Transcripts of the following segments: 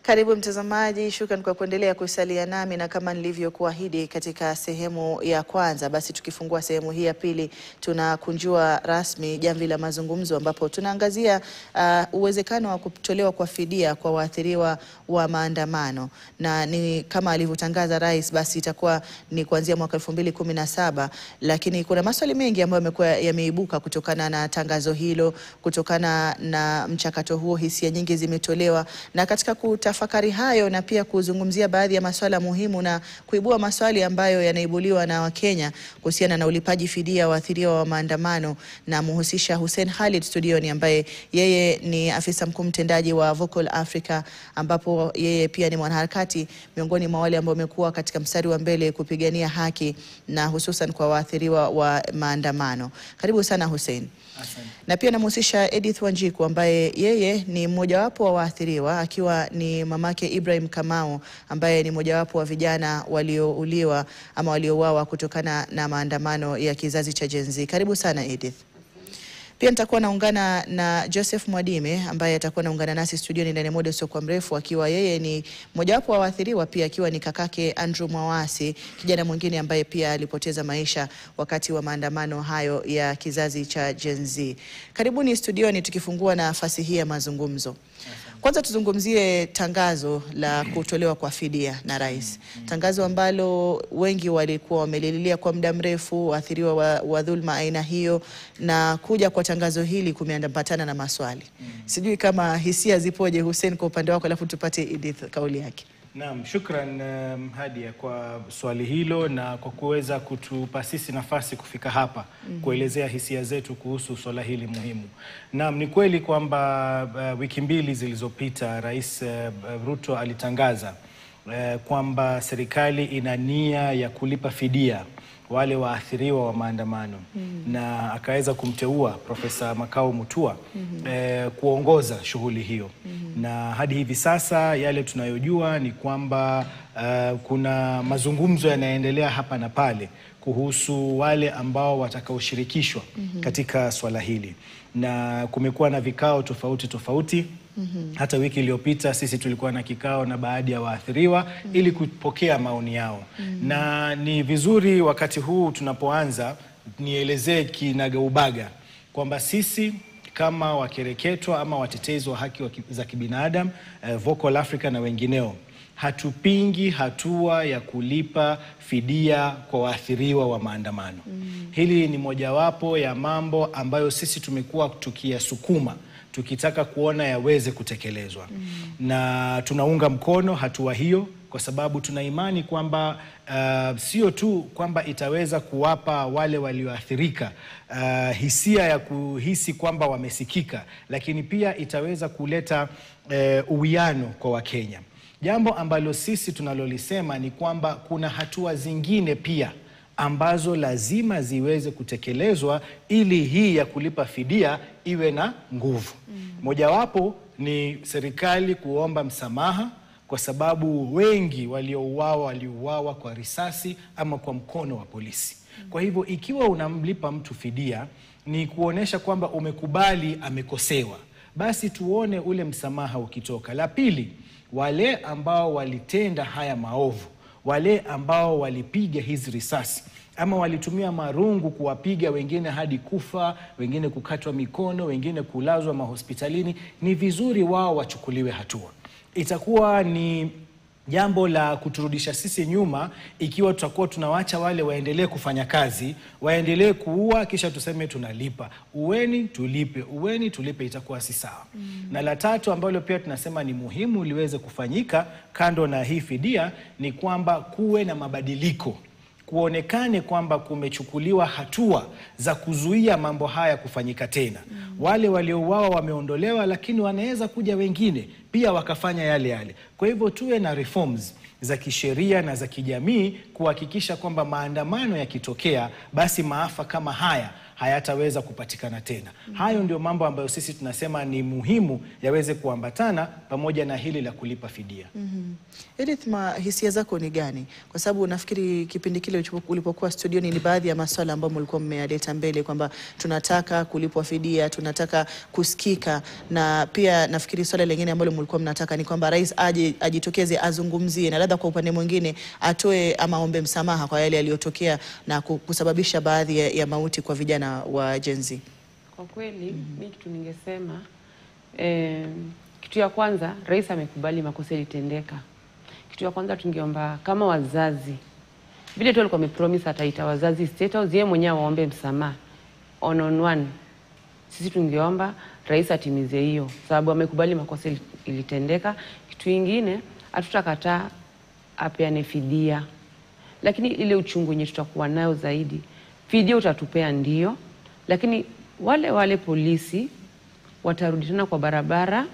Karibu mtazamaji, shukran kwa kuendelea kusalia nami, na kama nilivyokuahidi katika sehemu ya kwanza, basi tukifungua sehemu hii ya pili tunakunjua rasmi jamvi la mazungumzo, ambapo tunaangazia uwezekano wa kutolewa kwa fidia kwa waathiriwa wa maandamano, na ni kama alivyotangaza rais, basi itakuwa ni kuanzia mwaka 2017, lakini kuna maswali mengi ambayo yamekuwa yameibuka kutokana na tangazo hilo, kutokana na mchakato huo. Hisia nyingi zimetolewa, na katika kutafakari hayo na pia kuzungumzia baadhi ya masuala muhimu na kuibua maswali ambayo yanaibuliwa na Wakenya kuhusiana na ulipaji fidia waathiriwa wa maandamano, na muhusisha Hussein Khalid studioni, ambaye yeye ni afisa mkuu mtendaji wa Vocal Africa, ambapo yeye pia ni mwanaharakati miongoni mwa wale ambao wamekuwa katika mstari wa mbele kupigania haki na hususan kwa waathiriwa wa maandamano. Karibu sana Hussein. Asante. Na pia namhusisha Edith Wanjiku, ambaye yeye ni mmojawapo wa waathiriwa, akiwa ni mamake Ibrahim Kamau, ambaye ni mmojawapo wa vijana waliouliwa ama waliouawa kutokana na maandamano ya kizazi cha Gen Z. Karibu sana Edith. Pia nitakuwa naungana na Joseph Mwadime, ambaye atakuwa naungana nasi studioni ndani muda usio kwa mrefu, akiwa yeye ni mojawapo wa waathiriwa, pia akiwa ni kakake Andrew Mwawasi, kijana mwingine ambaye pia alipoteza maisha wakati wa maandamano hayo ya kizazi cha Gen Z. Karibuni studioni, tukifungua nafasi hii ya mazungumzo. Kwanza tuzungumzie tangazo la kutolewa kwa fidia na rais. Tangazo ambalo wengi walikuwa wamelililia kwa muda mrefu, waathiriwa wa dhulma aina hiyo, na kuja kwa tangazo hili kumeambatana na maswali. Sijui kama hisia zipoje Hussein kwa upande wako, alafu tupate Edith kauli yake. Naam, shukran Hadia kwa swali hilo na kwa kuweza kutupa sisi nafasi kufika hapa kuelezea hisia zetu kuhusu swala hili muhimu. Naam, ni kweli kwamba wiki mbili zilizopita Rais Ruto alitangaza kwamba serikali ina nia ya kulipa fidia wale waathiriwa wa maandamano, na akaweza kumteua Profesa Makau Mutua kuongoza shughuli hiyo. Na hadi hivi sasa yale tunayojua ni kwamba kuna mazungumzo yanaendelea hapa na pale kuhusu wale ambao watakaoshirikishwa katika swala hili, na kumekuwa na vikao tofauti. Hata wiki iliyopita sisi tulikuwa na kikao na baadhi ya waathiriwa ili kupokea maoni yao. Na ni vizuri wakati huu tunapoanza nielezee kinagaubaga kwamba sisi kama wakereketwa ama watetezi wa haki za kibinadamu, Vocal Africa na wengineo, hatupingi hatua ya kulipa fidia kwa waathiriwa wa maandamano. Hili ni mojawapo ya mambo ambayo sisi tumekuwa tukiyasukuma, tukitaka kuona yaweze kutekelezwa. Na tunaunga mkono hatua hiyo kwa sababu tuna imani kwamba sio tu kwamba itaweza kuwapa wale walioathirika hisia ya kuhisi kwamba wamesikika, lakini pia itaweza kuleta uwiano kwa Wakenya. Jambo ambalo sisi tunalolisema ni kwamba kuna hatua zingine pia ambazo lazima ziweze kutekelezwa ili hii ya kulipa fidia iwe na nguvu. Mojawapo ni serikali kuomba msamaha, kwa sababu wengi waliouawa kwa risasi ama kwa mkono wa polisi. Kwa hivyo ikiwa unamlipa mtu fidia ni kuonesha kwamba umekubali amekosewa, basi tuone ule msamaha ukitoka. La pili, wale ambao walitenda haya maovu, wale ambao walipiga hizi risasi ama walitumia marungu kuwapiga wengine hadi kufa, wengine kukatwa mikono, wengine kulazwa mahospitalini, ni vizuri wao wachukuliwe hatua. Itakuwa ni jambo la kuturudisha sisi nyuma ikiwa tutakuwa tunawacha wale waendelee kufanya kazi, waendelee kuua, kisha tuseme tunalipa. Uweni tulipe, itakuwa si sawa. Na la tatu ambalo pia tunasema ni muhimu liweze kufanyika kando na hii fidia ni kwamba kuwe na mabadiliko, kuonekane kwamba kumechukuliwa hatua za kuzuia mambo haya kufanyika tena. Wale waliouawa wameondolewa, lakini wanaweza kuja wengine pia wakafanya yale. Kwa hivyo tuwe na reforms za kisheria na za kijamii kuhakikisha kwamba maandamano yakitokea, basi maafa kama haya hayataweza kupatikana tena. Hayo ndio mambo ambayo sisi tunasema ni muhimu yaweze kuambatana pamoja na hili la kulipa fidia. Edith, hisia zako ni gani? Kwa sababu nafikiri kipindi kile ulipokuwa studioni ni baadhi ya masuala ambayo mlikuwa mmeyaleta mbele kwamba tunataka kulipwa fidia, tunataka kusikika, na pia nafikiri swala lingine ambalo mlikuwa mnataka ni kwamba rais ajitokeze azungumzie na labda kwa upande mwingine atoe ama ombe msamaha kwa yale yaliyotokea na kusababisha baadhi ya mauti kwa vijana wa Gen Z. Kwa kweli mimi kitu ningesema kitu ya kwanza, rais amekubali makosa ilitendeka. Kitu ya kwanza tungeomba kama wazazi, vile tu alikuwa amepromise ataita wazazi State House, yeye mwenyewe waombe msamaha on one. Sisi tungeomba rais atimize hiyo, sababu amekubali makosa ilitendeka. Kitu kingine, hatutakataa apeane fidia, lakini ile uchungu yenye tutakuwa nayo zaidi, fidia utatupea ndio, lakini wale polisi watarudi tena kwa barabara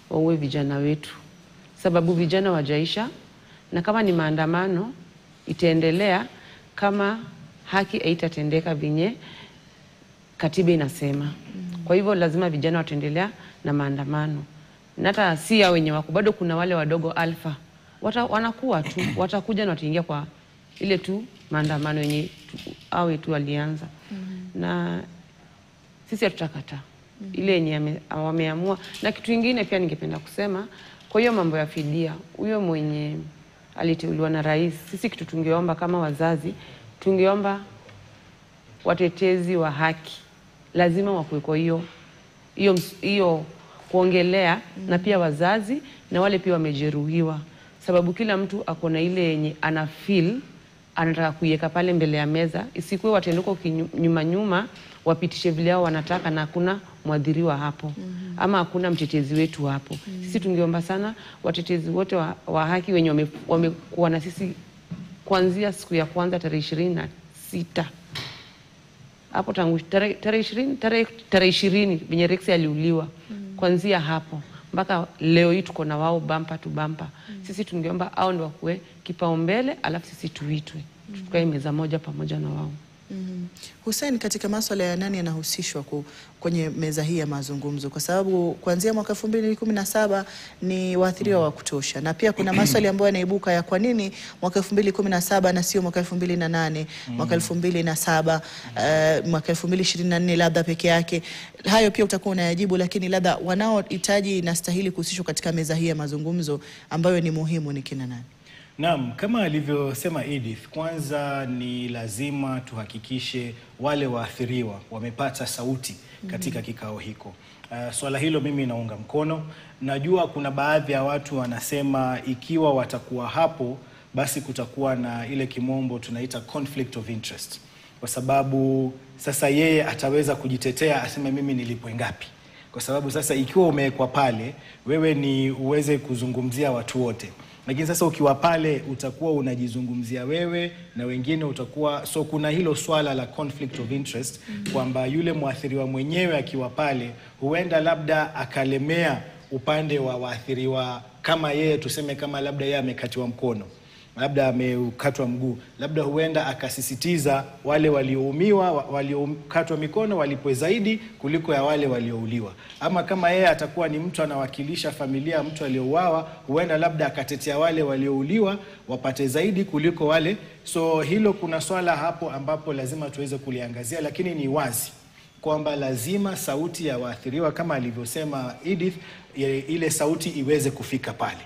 waue vijana wetu, sababu vijana wajaisha, na kama ni maandamano itaendelea kama haki haitatendeka vinye katiba inasema. Kwa hivyo lazima vijana wataendelea na maandamano, na hata si ya wenye wako bado, kuna wale wadogo alfa wanakuwa tu watakuja na wataingia kwa ile tu maandamano yenye awe tu alianza. Na sisi hatutakata ile yenye wameamua. Na kitu kingine pia ningependa kusema, kwa hiyo mambo ya fidia, huyo mwenye aliteuliwa na rais, sisi kitu tungeomba kama wazazi, tungeomba watetezi wa haki lazima wakuwe kwa hiyo kuongelea, na pia wazazi na wale pia wamejeruhiwa, sababu kila mtu akona ile yenye ana feel anataka kuiweka pale mbele ya meza, isikuwe watenduko nyuma wapitishe vile hao wanataka na hakuna mwadhiriwa hapo ama hakuna mtetezi wetu hapo. Sisi tungeomba sana watetezi wote wa haki wenye wamekuwa na sisi kuanzia siku ya kwanza tarehe 26 hapo, tangu tarehe 20 venye Rex aliuliwa, kuanzia hapo mpaka leo hii tuko na wao bumper to bumper. Sisi tungeomba hao ndio wakuwe kipaumbele, alafu sisi tuitwe tukae meza moja pamoja na wao. Hussein, katika masuala ya nani yanahusishwa kwenye meza hii ya mazungumzo, kwa sababu kuanzia mwaka 2017 ni waathiriwa wa kutosha, na pia kuna maswali ambayo yanaibuka ya kwa nini mwaka 2017 na sio mwaka 2008, mwaka 2007, mwaka 2024 labda peke yake. Hayo pia utakuwa unayajibu, lakini labda wanaohitaji na stahili kuhusishwa katika meza hii ya mazungumzo ambayo ni muhimu ni kina nani? Naam, kama alivyosema Edith, kwanza ni lazima tuhakikishe wale waathiriwa wamepata sauti katika kikao hiko. Swala hilo mimi naunga mkono. Najua kuna baadhi ya watu wanasema ikiwa watakuwa hapo basi kutakuwa na ile kimombo tunaita conflict of interest, kwa sababu sasa yeye ataweza kujitetea aseme mimi nilipwe ngapi, kwa sababu sasa ikiwa umewekwa pale wewe ni uweze kuzungumzia watu wote, lakini sasa ukiwa pale utakuwa unajizungumzia wewe na wengine utakuwa, so kuna hilo swala la conflict of interest kwamba yule muathiriwa mwenyewe akiwa pale huenda labda akalemea upande wa waathiriwa, kama yeye tuseme kama labda yeye amekatiwa mkono, labda amekatwa mguu, labda huenda akasisitiza wale walioumiwa, waliokatwa mikono walipwe zaidi kuliko ya wale waliouliwa. Ama kama yeye atakuwa ni mtu anawakilisha familia ya mtu aliyeuawa, huenda labda akatetea wale waliouliwa wapate zaidi kuliko wale. So hilo kuna swala hapo ambapo lazima tuweze kuliangazia, lakini ni wazi kwamba lazima sauti ya waathiriwa kama alivyosema Edith, ile sauti iweze kufika pale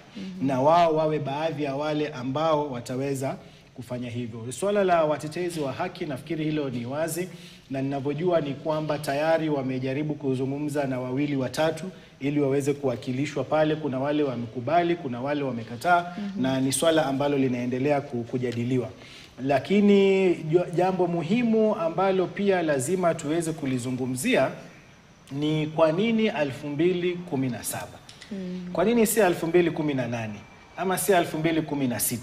na wao wawe baadhi ya wale ambao wataweza kufanya hivyo. Swala la watetezi wa haki nafikiri hilo ni wazi, na ninavyojua ni kwamba tayari wamejaribu kuzungumza na 2 watatu ili waweze kuwakilishwa pale. Kuna wale wamekubali, kuna wale wamekataa, na ni swala ambalo linaendelea kujadiliwa. Lakini jambo muhimu ambalo pia lazima tuweze kulizungumzia ni kwa nini 2017? Kwa nini si 2018? ama si 2016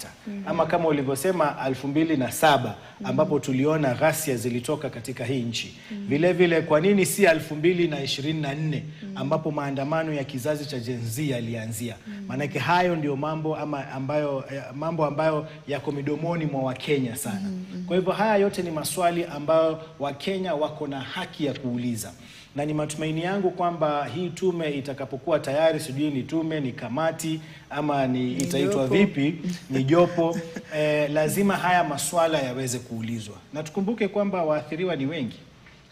ama kama ulivyosema 2007 ambapo tuliona ghasia zilitoka katika hii nchi. Vile vile kwa nini si 2024 ambapo maandamano ya kizazi cha Gen Z yalianzia? Maanake hayo ndio mambo ambayo yako midomoni mwa Wakenya sana. Kwa hivyo haya yote ni maswali ambayo Wakenya wako na haki ya kuuliza. Na ni matumaini yangu kwamba hii tume itakapokuwa tayari, sijui ni tume, ni kamati ama ni itaitwa vipi, ni jopo, lazima haya maswala yaweze kuulizwa. Na tukumbuke kwamba waathiriwa ni wengi.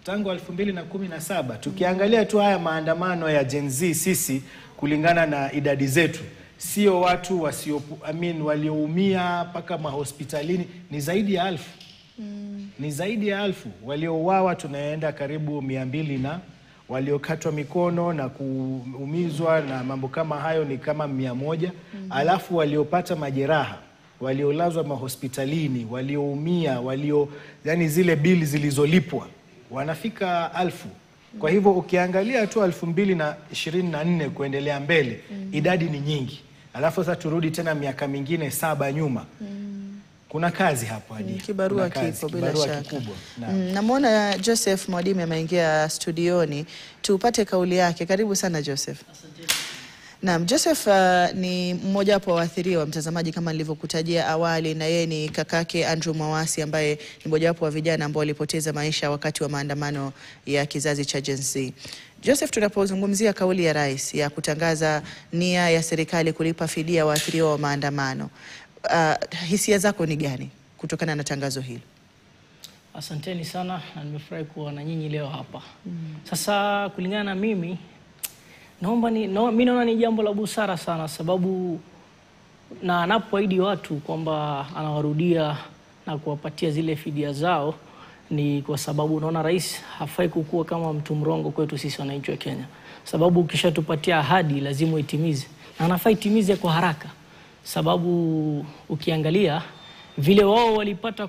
Tangu 2017 tukiangalia tu haya maandamano ya Gen Z, sisi kulingana na idadi zetu, sio watu walioumia mpaka mahospitalini ni zaidi ya 1000. Ni zaidi ya 1000 waliouawa, tunaenda karibu 200, na waliokatwa mikono na kuumizwa na mambo kama hayo ni kama 100. Alafu waliopata majeraha, waliolazwa mahospitalini, walioumia, yani zile bili zilizolipwa wanafika 1000. Kwa hivyo ukiangalia tu 2024 kuendelea mbele, idadi ni nyingi. Alafu sasa turudi tena miaka mingine 7 nyuma. Kuna kazi hapo hadi. Kibarua kipo bila shaka. Namuona Joseph Mwadime ameingia studioni. Tupate kauli yake. Karibu sana Joseph. Asante. Naam, Joseph ni mmoja wapo waathiriwa, mtazamaji, kama nilivyokutajia awali, na yeye ni kakake Andrew Mwawasi ambaye ni mmoja wapo wa vijana ambao walipoteza maisha wakati wa maandamano ya kizazi cha Gen Z. Joseph, tunapozungumzia kauli ya rais ya kutangaza nia ya serikali kulipa fidia waathiriwa wa maandamano, hisia zako ni gani kutokana na tangazo hili? Asanteni sana na nimefurahi kuwa na nyinyi leo hapa. Sasa kulingana na mimi, mimi naona ni jambo la busara sana, sababu na anapoahidi watu kwamba anawarudia na kuwapatia zile fidia zao, ni kwa sababu naona rais hafai kukua kama mtu mrongo kwetu sisi wananchi wa Kenya. Sababu ukishatupatia ahadi lazima uitimize, na anafai itimize kwa haraka. Sababu ukiangalia vile wao walipata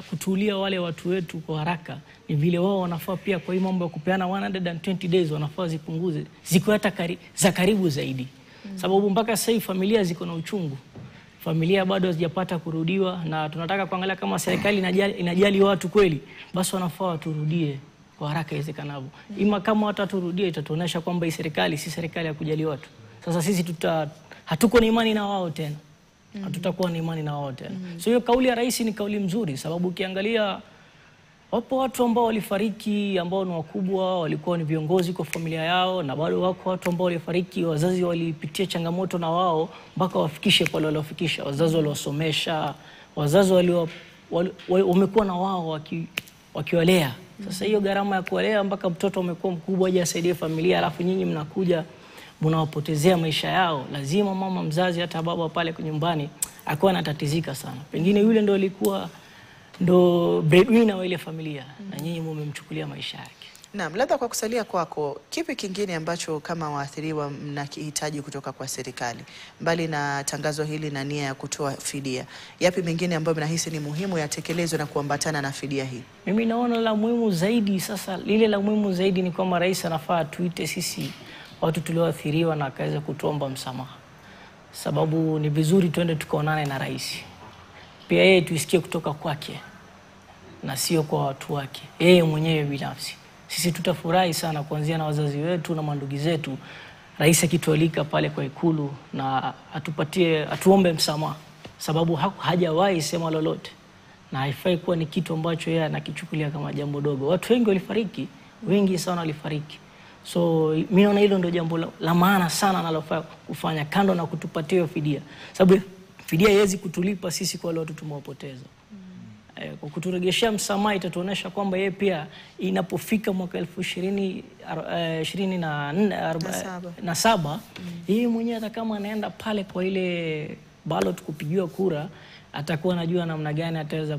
kutulia wale watu wetu kwa haraka, ni vile wao wanafaa pia kwa hii mambo ya kupeana 120 days wanafaa zipunguze, ziko hata za karibu zaidi. Sababu mpaka sasa familia ziko na uchungu. Familia bado hazijapata kurudiwa, na tunataka kuangalia kama serikali inajali watu kweli, basi wanafaa waturudie kwa haraka iwezekanavyo. Ima kama wataturudie itatuonesha kwamba hii serikali si serikali ya kujali watu. Sasa sisi hatuko na imani na wao tena. Hatutakuwa na imani na wao tena. So hiyo kauli ya rais ni kauli mzuri, sababu ukiangalia wapo watu ambao walifariki ambao ni wakubwa, walikuwa ni viongozi kwa familia yao, na bado wako watu ambao walifariki, wazazi walipitia changamoto na wao mpaka wafikishe pale waliofikisha. Wazazi waliosomesha, wazazi wamekuwa na wao wakiwalea. Sasa hiyo gharama ya kuwalea mpaka mtoto amekuwa mkubwa aje asaidie familia, alafu nyinyi mnakuja mnawapotezea maisha yao. Lazima mama mzazi hata baba pale kwa nyumbani akawa anatatizika sana. Pengine yule ndo breadwinner wa ile familia, na nyinyi mmemchukulia maisha yake. Naam, labda kwa kusalia kwako, kipi kingine ambacho kama waathiriwa mnakihitaji kutoka kwa serikali? Mbali na tangazo hili na nia ya kutoa fidia, yapi mengine ambayo mnahisi ni muhimu yatekelezwe na kuambatana na fidia hii? Mimi naona la muhimu zaidi, sasa lile la muhimu zaidi ni kwamba rais anafaa tuite sisi watu tulioathiriwa na akaweza kutuomba msamaha. Sababu ni vizuri tuende tukaonane na rais. Pia yeye tuisikie kutoka kwake na sio kwa watu wake, yeye mwenyewe binafsi. Sisi tutafurahi sana kuanzia na wazazi wetu na mandugu zetu, rais akitualika pale kwa Ikulu na atuombe msamaha, sababu hajawahi sema lolote, na haifai kuwa ni kitu ambacho yeye anakichukulia kama jambo dogo. Watu wengi walifariki, wengi sana walifariki. So mimi naona hilo ndio jambo la maana sana analofaa kufanya, kando na kutupatia fidia. Sababu fidia haiwezi kutulipa sisi kwa wale watu tumewapoteza. Kwa kuturejeshea msamaha itatuonesha kwamba yeye pia inapofika mwaka 2027 yeye mwenyewe hata kama anaenda pale kwa ile ballot kupigiwa kura, atakuwa anajua namna gani ataweza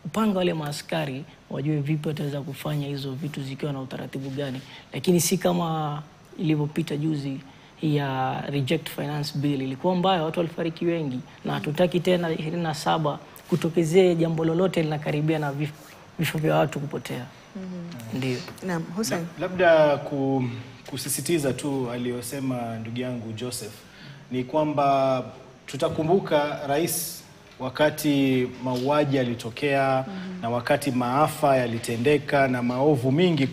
kupanga wale maaskari wajue vipi ataweza kufanya hizo vitu zikiwa na utaratibu gani. Lakini si kama ilivyopita juzi ya reject finance bill, ilikuwa mbaya, watu walifariki wengi, na hatutaki tena 27 kutokezee jambo lolote linakaribia na vifo vya watu kupotea. Ndio. Naam, Hussein. Labda kusisitiza tu aliyosema ndugu yangu Joseph, ni kwamba tutakumbuka rais wakati mauaji yalitokea na wakati maafa yalitendeka na maovu mingi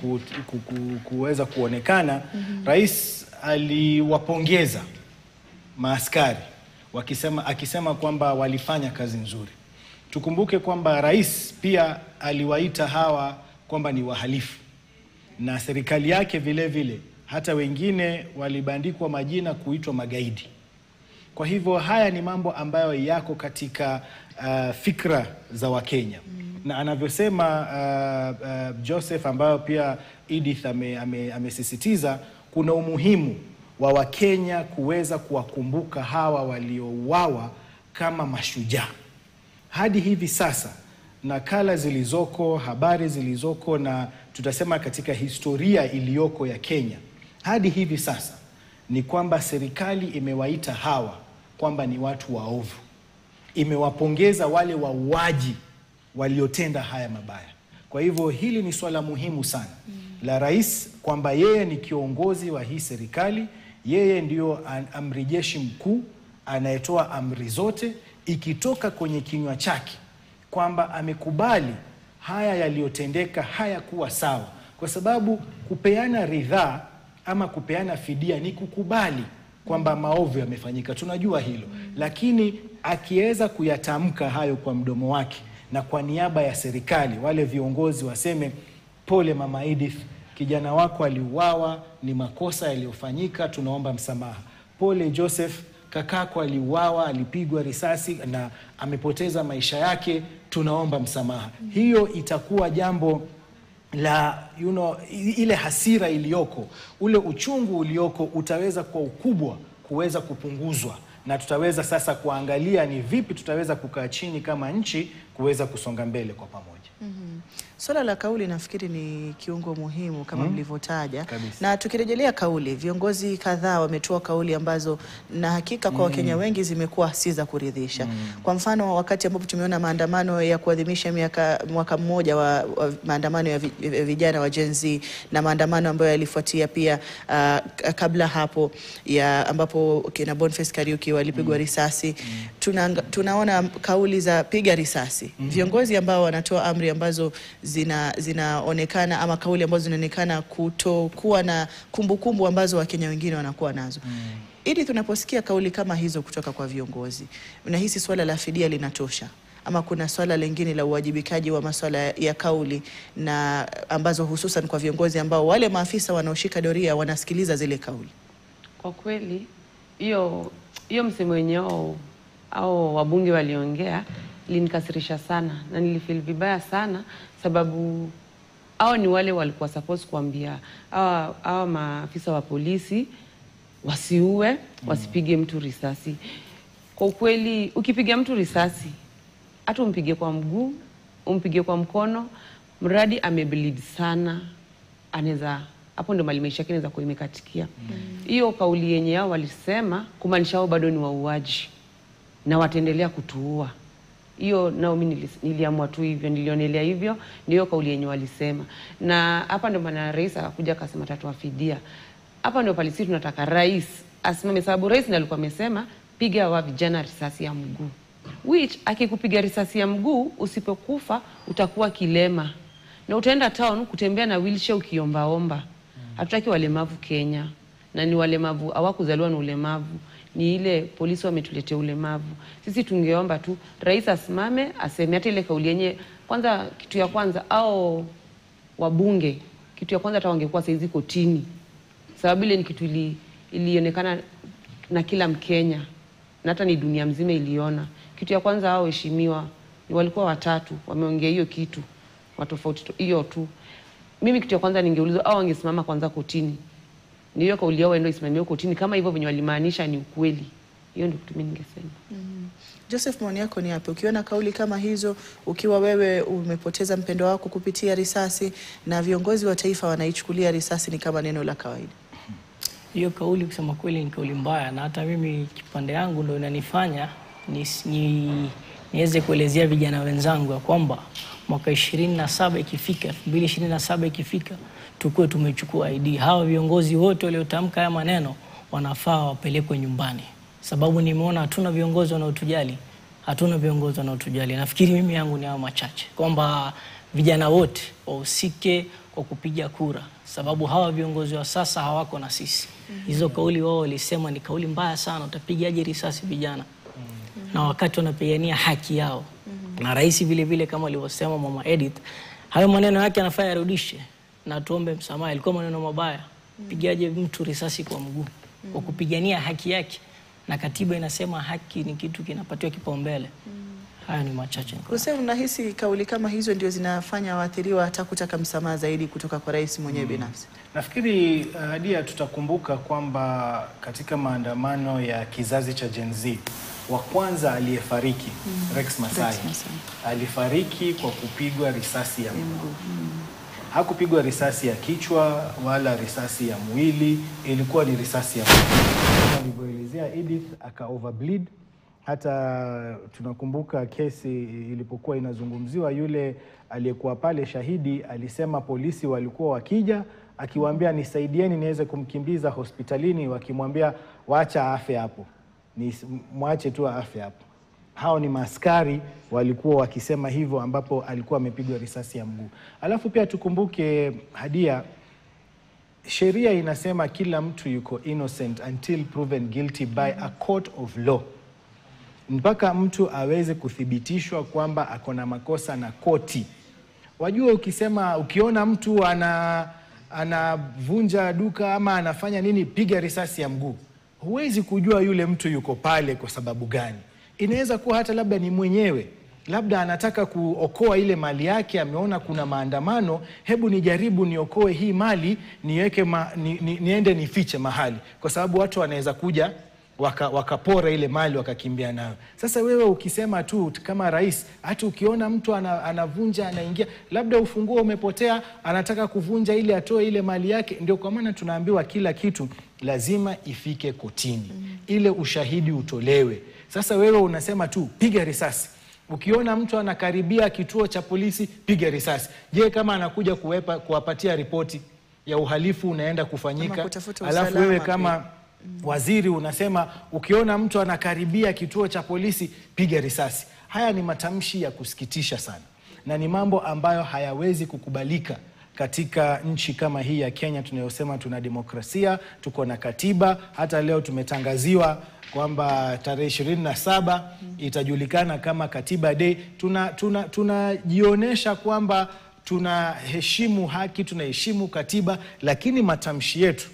kuweza kuonekana, rais aliwapongeza maaskari akisema kwamba walifanya kazi nzuri. Tukumbuke kwamba rais pia aliwaita hawa kwamba ni wahalifu, na serikali yake vile vile hata wengine walibandikwa majina kuitwa magaidi. Kwa hivyo haya ni mambo ambayo yako katika fikra za Wakenya. Na anavyosema Joseph, ambayo pia Edith amesisitiza, kuna umuhimu wa Wakenya kuweza kuwakumbuka hawa waliouawa kama mashujaa. Hadi hivi sasa nakala zilizoko, habari zilizoko, na tutasema katika historia iliyoko ya Kenya hadi hivi sasa ni kwamba serikali imewaita hawa kwamba ni watu waovu. Imewapongeza wale wauaji waliotenda haya mabaya. Kwa hivyo hili ni swala muhimu sana la rais, kwamba yeye ni kiongozi wa hii serikali, yeye ndio amri jeshi mkuu anayetoa amri zote, ikitoka kwenye kinywa chake kwamba amekubali haya yaliyotendeka haya kuwa sawa, kwa sababu kupeana ridhaa ama kupeana fidia ni kukubali kwamba maovu yamefanyika, tunajua hilo. Lakini akiweza kuyatamka hayo kwa mdomo wake na kwa niaba ya serikali, wale viongozi waseme, pole Mama Edith, kijana wako aliuawa, ni makosa yaliyofanyika, tunaomba msamaha. Pole Joseph, kakako aliuawa, alipigwa risasi na amepoteza maisha yake, tunaomba msamaha. Hiyo itakuwa jambo la ile hasira iliyoko, ule uchungu ulioko utaweza kwa ukubwa kuweza kupunguzwa, na tutaweza sasa kuangalia ni vipi tutaweza kukaa chini kama nchi kuweza kusonga mbele kwa pamoja. Swala la kauli nafikiri ni kiungo muhimu kama mlivyotaja. Na tukirejelea kauli, viongozi kadhaa wametoa kauli ambazo na hakika kwa Wakenya wengi zimekuwa si za kuridhisha. Kwa mfano, wakati ambapo tumeona maandamano ya kuadhimisha mwaka mmoja wa maandamano ya vijana wa Gen Z na maandamano ambayo yalifuatia pia kabla hapo ya ambapo kina Boniface Kariuki walipigwa risasi, tunaona kauli za piga risasi. Viongozi ambao wanatoa amri ambazo zinaonekana ama kauli ambazo zinaonekana kutokuwa na kumbukumbu ambazo Wakenya wengine wanakuwa nazo. Ili tunaposikia kauli kama hizo kutoka kwa viongozi, unahisi swala la fidia linatosha ama kuna swala lingine la uwajibikaji wa masuala ya kauli, na ambazo hususan kwa viongozi ambao wale maafisa wanaoshika doria wanasikiliza zile kauli? Kwa kweli hiyo msemo wenyewe au wabunge waliongea linikasirisha sana na nilifeel vibaya sana, sababu hao ni wale walikuwa supposed kuambia hao maafisa wa polisi wasiue, wasipige mtu risasi. Kwa ukweli ukipiga mtu risasi, hata umpige kwa mguu, umpige kwa mkono, mradi amebleed sana, anaweza hapo ndo mali maisha yake inaweza kuwa imekatikia. Hiyo kauli yenye hao walisema kumaanisha hao bado ni wauaji na wataendelea kutuua. Hiyo nao mimi niliamua tu hivyo, nilionelea hivyo, ndio kauli yenye walisema. Na hapa ndio maana rais akakuja akasema tatoa fidia. Hapa ndio pale sisi tunataka rais asimame, sababu rais ndiye alikuwa amesema piga wa vijana risasi ya mguu. Which akikupiga risasi ya mguu, usipokufa utakuwa kilema. Na utaenda town kutembea na wheelchair ukiombaomba. Hatutaki walemavu Kenya. Na ni walemavu hawakuzaliwa na ulemavu. Ni ile polisi wametuletea ulemavu. Sisi tungeomba tu rais asimame aseme hata ile kauli yenye kwanza, kitu ya kwanza au wabunge, kitu ya kwanza hata wangekuwa saizi kotini. Sababu ile ni kitu ilionekana na kila Mkenya na hata ni dunia mzima iliona. Kitu ya kwanza hao heshimiwa ni walikuwa watatu wameongea hiyo kitu watofauti hiyo tu. Mimi kitu ya kwanza ningeulizwa au wangesimama kwanza kotini. Ndio kauli yao ndio isimamie kotini kama hivyo venye walimaanisha ni ukweli. Hiyo ndio kitu mimi ningesema. Joseph, maoni yako ni yapi ukiona kauli kama hizo, ukiwa wewe umepoteza mpendo wako kupitia risasi na viongozi wa taifa wanaichukulia risasi ni kama neno la kawaida? Hiyo kauli kusema kweli ni kauli mbaya, na hata mimi kipande yangu ndio inanifanya niweze kuelezea vijana wenzangu ya kwamba mwaka 27 ikifika, 2027 ikifika, tukue tumechukua ID. Hawa viongozi wote waliotamka haya maneno wanafaa wapelekwe nyumbani. sababu nimeona hatuna viongozi wanaotujali. Hatuna viongozi wanaotujali. Nafikiri mimi yangu ni hao machache, kwamba vijana wote wahusike kwa kupiga kura, sababu hawa viongozi wa sasa hawako na sisi. Hizo kauli wao walisema ni kauli mbaya sana, utapigaje risasi vijana? Na wakati wanapigania haki yao. Na rais vile vile kama alivyosema Mama Edith, hayo maneno yake anafaa yarudishe na tuombe msamaha, ilikuwa maneno mabaya. Pigaje mtu risasi kwa mguu kwa kupigania haki yake? Na katiba inasema haki ni kitu kinapatiwa kipaumbele. Haya ni machache. Hussein, unahisi kauli kama hizo ndio zinafanya waathiriwa hata kutaka msamaha zaidi kutoka kwa rais mwenyewe binafsi? Nafikiri Hadia, tutakumbuka kwamba katika maandamano ya kizazi cha Gen Z, wa kwanza aliyefariki Rex Masai alifariki kwa kupigwa risasi ya mguu. Hakupigwa risasi ya kichwa wala risasi ya mwili, ilikuwa ni risasi ya mguu. Alivyoelezea Edith, aka overbleed. Hata tunakumbuka kesi ilipokuwa inazungumziwa, yule aliyekuwa pale shahidi alisema polisi walikuwa wakija akiwaambia nisaidieni niweze kumkimbiza hospitalini, wakimwambia waacha afe hapo, ni mwache tu afe hapo. Hao ni maaskari walikuwa wakisema hivyo, ambapo alikuwa amepigwa risasi ya mguu. Alafu pia tukumbuke Hadia, sheria inasema kila mtu yuko innocent until proven guilty by a court of law. Mpaka mtu aweze kuthibitishwa kwamba akona makosa na koti. Wajua, ukiona mtu anavunja duka ama anafanya nini, piga risasi ya mguu, huwezi kujua yule mtu yuko pale kwa sababu gani. Inaweza kuwa hata labda ni mwenyewe, labda anataka kuokoa ile mali yake, ameona kuna maandamano, hebu nijaribu niokoe hii mali, niweke niende nifiche mahali, kwa sababu watu wanaweza kuja wakapora ile mali wakakimbia nayo. Sasa wewe ukisema tu kama rais, hata ukiona mtu anavunja, anaingia, labda ufunguo umepotea, anataka kuvunja ili atoe ile mali yake, ndio kwa maana tunaambiwa kila kitu lazima ifike kotini, ile ushahidi utolewe. Sasa wewe unasema tu piga risasi. Ukiona mtu anakaribia kituo cha polisi, piga risasi. Je, kama anakuja kuwapatia ripoti ya uhalifu unaenda kufanyika, alafu wewe kama waziri unasema ukiona mtu anakaribia kituo cha polisi, piga risasi? Haya ni matamshi ya kusikitisha sana, na ni mambo ambayo hayawezi kukubalika katika nchi kama hii ya Kenya tunayosema tuna demokrasia, tuko na katiba. Hata leo tumetangaziwa kwamba tarehe 27 itajulikana kama Katiba Day. Tunajionyesha kwamba tunaheshimu haki, tunaheshimu katiba, lakini matamshi yetu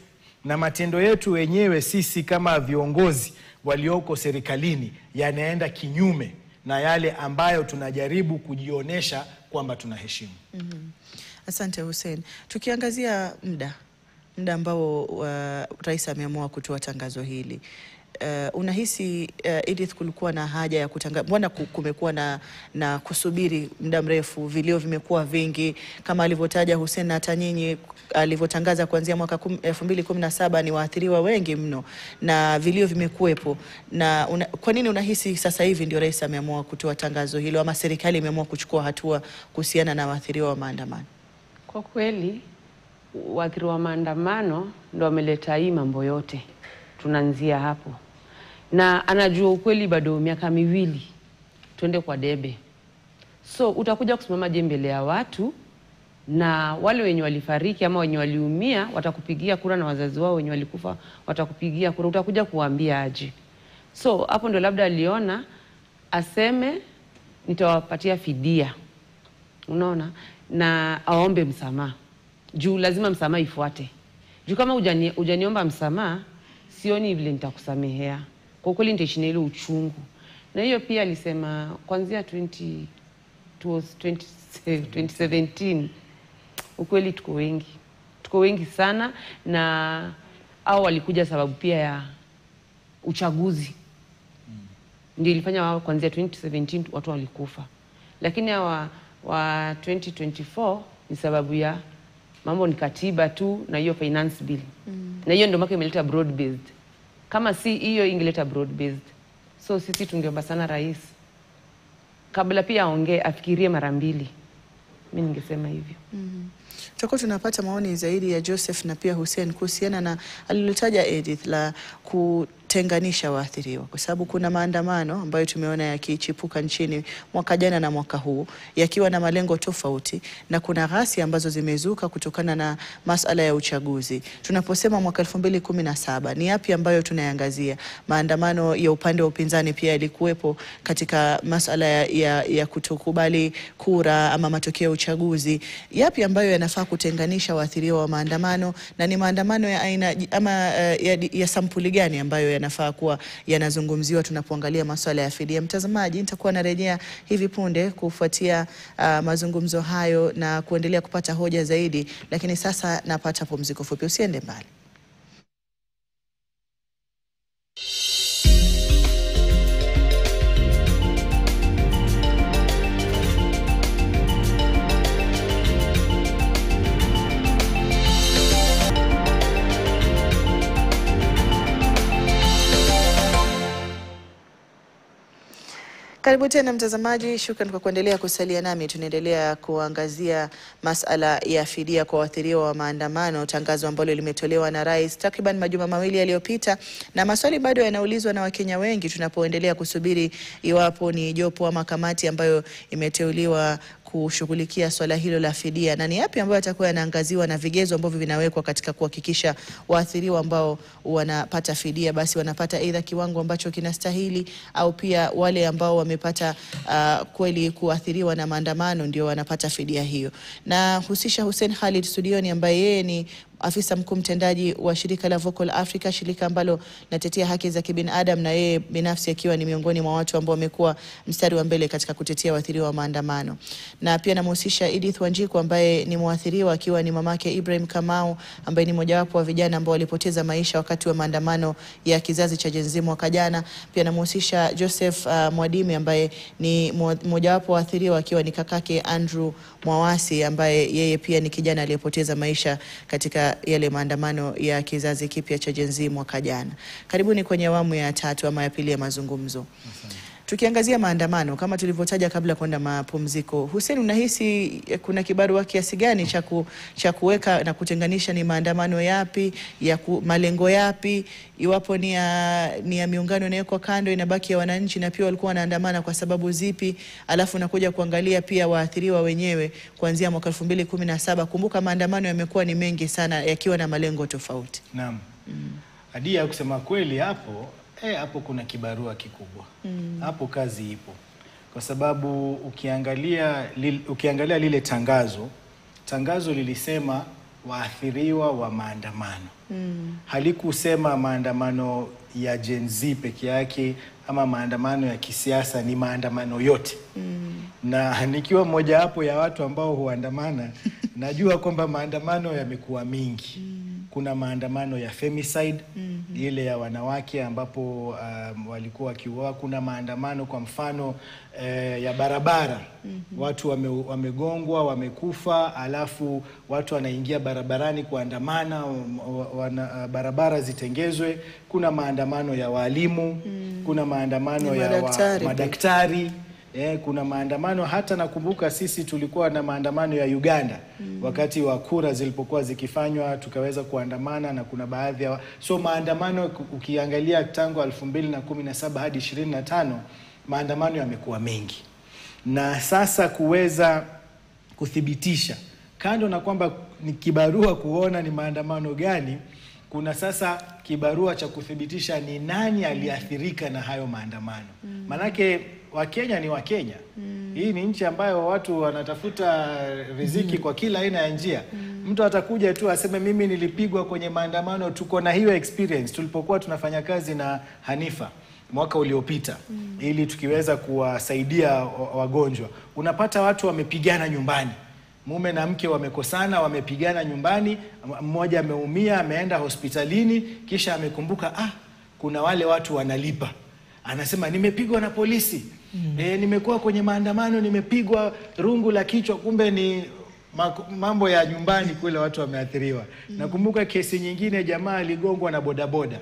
na matendo yetu wenyewe sisi kama viongozi walioko serikalini yanaenda kinyume na yale ambayo tunajaribu kujionyesha kwamba tunaheshimu. Asante Hussein. Tukiangazia muda ambao rais ameamua kutoa tangazo hili, unahisi Edith, kulikuwa na haja ya kutangaza? Mbona kumekuwa na kusubiri muda mrefu? Vilio vimekuwa vingi kama alivyotaja Hussein, hata nyinyi alivyotangaza kuanzia mwaka 2017 ni waathiriwa wengi mno na vilio vimekuwepo. Na kwa nini unahisi sasa hivi ndio rais ameamua kutoa tangazo hilo, ama serikali imeamua kuchukua hatua kuhusiana na waathiriwa wa maandamano? Kwa kweli waathiriwa wa maandamano ndio wameleta hii mambo yote. Tunaanzia hapo. Na anajua ukweli bado miaka miwili tuende kwa debe. So utakuja kusimama je mbele ya watu, na wale wenye walifariki ama wenye waliumia watakupigia kura, na wazazi wao wenye walikufa watakupigia kura, utakuja kuambia aje? So hapo ndo labda aliona aseme nitawapatia fidia, unaona, na aombe msamaha. Juu lazima msamaha ifuate. Juu kama hujaniomba msamaha, sioni vile nitakusamehea. Kwa kweli nitaishi na ile uchungu. Na hiyo pia alisema kuanzia 2017. Ukweli tuko wengi sana, na hao walikuja sababu pia ya uchaguzi. Ndio ilifanya wao kuanzia 2017 watu walikufa. Lakini hawa wa 2024 ni sababu ya mambo ni katiba tu na hiyo finance bill. Na hiyo ndio maana imeleta broad based. Kama si hiyo ingeleta broad based. So sisi tungeomba sana rais, kabla pia aongee, afikirie mara mbili. Mimi ningesema hivyo. Tutakuwa tunapata maoni zaidi ya Joseph na pia Hussein kuhusiana na alilotaja Edith la kutenganisha waathiriwa, kwa sababu kuna maandamano ambayo tumeona yakichipuka nchini mwaka jana na mwaka huu yakiwa na malengo tofauti, na kuna ghasia ambazo zimezuka kutokana na masuala ya uchaguzi. Tunaposema mwaka 2017 ni yapi ambayo tunayaangazia? Maandamano ya upande wa upinzani pia yalikuwepo katika masuala ya kutokubali kura ama matokeo ya uchaguzi. Yapi ambayo yanafaa kutenganisha waathiriwa wa maandamano, na ni maandamano ya aina ama ya sampuli gani ambayo yanafaa kuwa yanazungumziwa tunapoangalia masuala ya fidia? Mtazamaji, nitakuwa narejea hivi punde kufuatia mazungumzo hayo na kuendelea kupata hoja zaidi, lakini sasa napata pumziko fupi. Usiende mbali. Karibu tena mtazamaji, shukrani kwa kuendelea kusalia nami. Tunaendelea kuangazia masala ya fidia kwa waathiriwa wa maandamano, tangazo ambalo limetolewa na Rais takriban majuma mawili yaliyopita, na maswali bado yanaulizwa na Wakenya wengi tunapoendelea kusubiri iwapo ni jopo ama kamati ambayo imeteuliwa kushughulikia swala hilo la fidia, na ni yapi ambayo yatakuwa yanaangaziwa na vigezo ambavyo vinawekwa katika kuhakikisha waathiriwa ambao wanapata fidia basi wanapata aidha kiwango ambacho kinastahili, au pia wale ambao wamepata kweli kuathiriwa na maandamano ndio wanapata fidia hiyo. Na husisha Hussein Khalid studioni, ambaye yeye ni afisa mkuu mtendaji wa shirika la Vocal Africa, shirika ambalo natetea haki za kibinadamu, na yeye binafsi akiwa ni miongoni mwa watu ambao wamekuwa mstari wa mbele katika kutetea waathiriwa wa maandamano. Na pia namhusisha Edith Wanjiku, ambaye ni mwathiriwa akiwa ni mamake Ibrahim Kamau, ambaye ni mojawapo wa vijana ambao walipoteza maisha wakati wa maandamano ya kizazi cha Gen Z mwaka jana. Pia namhusisha Joseph Mwadimi, ambaye ni mojawapo wa waathiriwa akiwa ni kakake Andrew Mwawasi, ambaye yeye pia ni kijana aliyepoteza maisha katika yale maandamano ya kizazi kipya cha Gen Z mwaka jana. Karibuni kwenye awamu ya tatu ama ya pili ya mazungumzo. Tukiangazia maandamano kama tulivyotaja kabla kwenda mapumziko, Hussein, unahisi kuna kibarua kiasi gani cha kuweka na kutenganisha ni maandamano yapi, malengo yapi, iwapo ni ya miungano inawekwa kando inabaki ya wananchi, na pia walikuwa wanaandamana kwa sababu zipi, alafu nakuja kuangalia pia waathiriwa wenyewe kuanzia mwaka 2017. Kumbuka maandamano yamekuwa ni mengi sana yakiwa na malengo tofauti. Naam. Adia, kusema kweli hapo kuna kibarua kikubwa. Hapo kazi ipo. Kwa sababu ukiangalia lile tangazo lilisema waathiriwa wa maandamano. Halikusema maandamano ya Gen Z peke yake ama maandamano ya kisiasa, ni maandamano yote. Na nikiwa mmoja hapo ya watu ambao huandamana, najua kwamba maandamano yamekuwa mingi. Kuna maandamano ya femicide, ile ya wanawake ambapo walikuwa wakiuawa. Kuna maandamano kwa mfano ya barabara. Watu wamegongwa, wamekufa, alafu watu wanaingia barabarani kuandamana, barabara zitengezwe. Kuna maandamano ya walimu, kuna maandamano ya madaktari. Kuna maandamano, hata nakumbuka sisi tulikuwa na maandamano ya Uganda wakati wa kura zilipokuwa zikifanywa, tukaweza kuandamana, na kuna baadhi ya maandamano ukiangalia tangu 2017 hadi 25 maandamano yamekuwa mengi. Na sasa kuweza kuthibitisha, kando na kwamba ni kibarua kuona ni maandamano gani, kuna sasa kibarua cha kuthibitisha ni nani aliathirika na hayo maandamano. Manake Wakenya ni Wakenya. Hii ni nchi ambayo watu wanatafuta riziki kwa kila aina ya njia. Mtu atakuja tu aseme mimi nilipigwa kwenye maandamano. Tuko na hiyo experience tulipokuwa tunafanya kazi na Hanifa mwaka uliopita, ili tukiweza kuwasaidia wagonjwa. Unapata watu wamepigana nyumbani, mume na mke wamekosana, wamepigana nyumbani, mmoja ameumia, ameenda hospitalini, kisha amekumbuka kuna wale watu wanalipa. Anasema nimepigwa na polisi. Nimekuwa kwenye maandamano, nimepigwa rungu la kichwa, kumbe ni mambo ya nyumbani kule watu wameathiriwa. Nakumbuka kesi nyingine, jamaa aligongwa na bodaboda.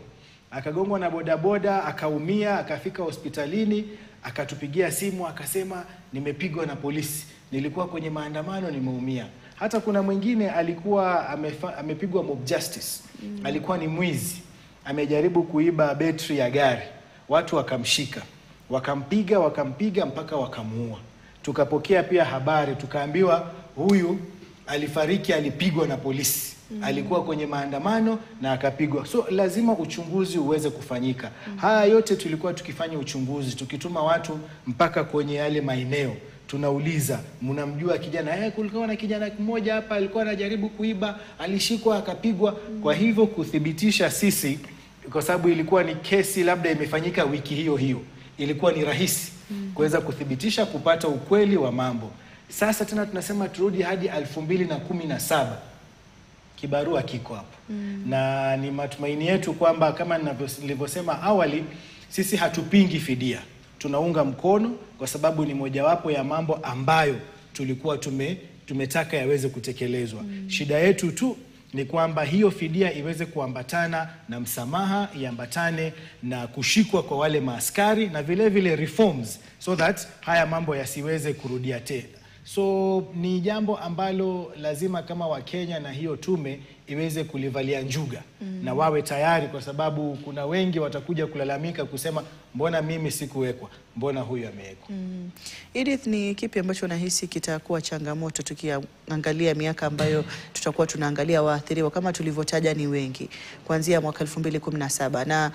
Akagongwa na bodaboda, akaumia, akafika hospitalini, akatupigia simu, akasema nimepigwa na polisi. Nilikuwa kwenye maandamano, nimeumia. Hata kuna mwingine alikuwa amepigwa mob justice. Alikuwa ni mwizi. amejaribu kuiba betri ya gari, watu wakamshika, wakampiga mpaka wakamuua. Tukapokea pia habari, tukaambiwa huyu alifariki, alipigwa na polisi. Alikuwa kwenye maandamano na akapigwa. So lazima uchunguzi uweze kufanyika. Haya yote tulikuwa tukifanya uchunguzi, tukituma watu mpaka kwenye yale maeneo. Tunauliza, mnamjua kijana? Kulikuwa na kijana mmoja hapa alikuwa anajaribu kuiba, alishikwa akapigwa. Kwa hivyo kuthibitisha sisi, kwa sababu ilikuwa ni kesi labda imefanyika wiki hiyo, ilikuwa ni rahisi kuweza kuthibitisha, kupata ukweli wa mambo. Sasa tena tunasema turudi hadi 2017. Kibarua kiko hapo. Na ni matumaini yetu kwamba kama nilivyosema awali, sisi hatupingi fidia. Tunaunga mkono kwa sababu ni mojawapo ya mambo ambayo tulikuwa tumetaka yaweze kutekelezwa. Shida yetu tu ni kwamba hiyo fidia iweze kuambatana na msamaha, iambatane na kushikwa kwa wale maaskari na vile vile reforms, so that haya mambo yasiweze kurudia tena. So ni jambo ambalo lazima kama Wakenya na hiyo tume iweze kulivalia njuga na wawe tayari, kwa sababu kuna wengi watakuja kulalamika kusema mbona mimi sikuwekwa, mbona huyu amewekwa. Edith, ni kipi ambacho unahisi kitakuwa changamoto tukiangalia miaka ambayo tutakuwa tunaangalia waathiriwa kama tulivyotaja ni wengi kuanzia mwaka 2017 na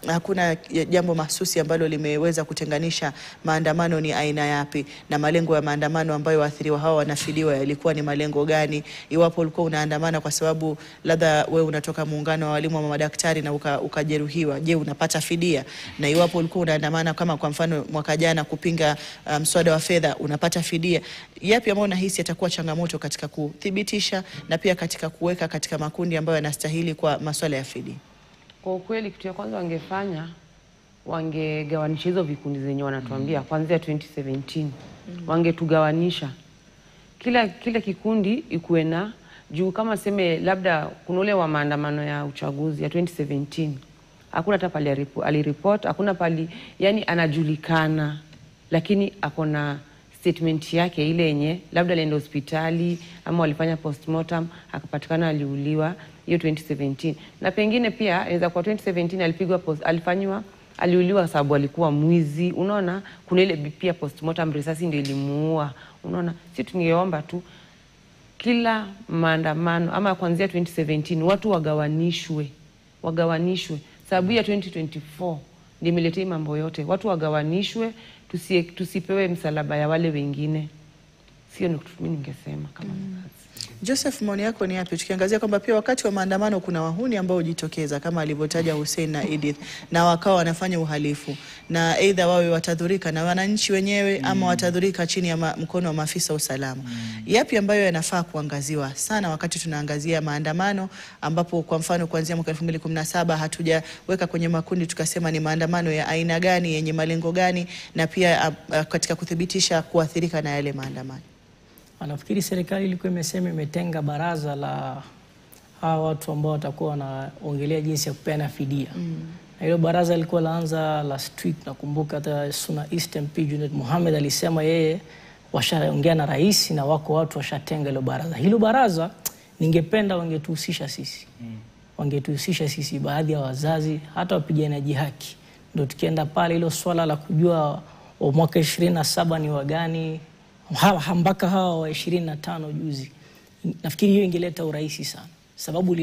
hakuna jambo mahsusi ambalo limeweza kutenganisha maandamano ni aina yapi na malengo ya maandamano ambayo waathiriwa hao wanafidiwa yalikuwa ni malengo gani? Iwapo ulikuwa unaandamana kwa sababu labda wewe unatoka muungano wa walimu wa madaktari na ukajeruhiwa, je, unapata fidia? Na iwapo ulikuwa unaandamana kama kwa mfano mwaka jana kupinga mswada wa fedha, unapata fidia? Yapi ambayo unahisi yatakuwa changamoto katika kuthibitisha na pia katika kuweka katika makundi ambayo yanastahili kwa masuala ya fidia? Kwa ukweli kitu ya kwanza wangefanya, wangegawanisha hizo vikundi zenye wanatuambia kuanzia 2017. Wangetugawanisha. Kila kikundi ikuwe na juu, kama seme labda kuna ule wa maandamano ya uchaguzi ya 2017. Hakuna hata pali alireport, hakuna pali, yani anajulikana, lakini akona statement yake ile yenye labda alienda hospitali ama walifanya postmortem akapatikana aliuliwa, hiyo 2017. Na pengine pia inaweza kwa 2017 aliuliwa sababu alikuwa mwizi. Unaona, kuna ile pia postmortem risasi ndio ilimuua. Unaona, sisi tungeomba tu kila maandamano ama kuanzia 2017 watu wagawanishwe. Sababu ya 2024 ndio imeleta mambo yote. Watu wagawanishwe, tusipewe msalaba ya wale wengine. Sio ni kitu mimi ningesema kama Joseph, maoni yako ni yapi? Tukiangazia kwamba pia wakati wa maandamano kuna wahuni ambao hujitokeza kama alivyotaja Hussein na Edith, na wakawa wanafanya uhalifu, na aidha wawe watadhurika na wananchi wenyewe ama watadhurika chini ya mkono wa maafisa usalama. Yapi ambayo yanafaa kuangaziwa sana wakati tunaangazia maandamano, ambapo kwa mfano kuanzia mwaka 2017 hatujaweka kwenye makundi tukasema ni maandamano ya aina gani, yenye malengo gani, na pia katika kuthibitisha kuathirika na yale maandamano? Nafikiri serikali ilikuwa imesema imetenga baraza la hawa watu ambao watakuwa wanaongelea jinsi ya kupeana fidia. Na hilo baraza lilikuwa laanza last week. Nakumbuka hata Suna East MP Junet Mohamed alisema yeye washaongea na rais na wako watu washatenga hilo baraza. Hilo baraza ningependa wangetuhusisha sisi. Wangetuhusisha sisi, baadhi ya wazazi, hata wapiganaji haki. Ndio tukienda pale hilo swala la kujua wa mwaka 27 ni wagani, mpaka hawa wa 25 juzi. Nafikiri hiyo ingeleta urahisi sana, sababu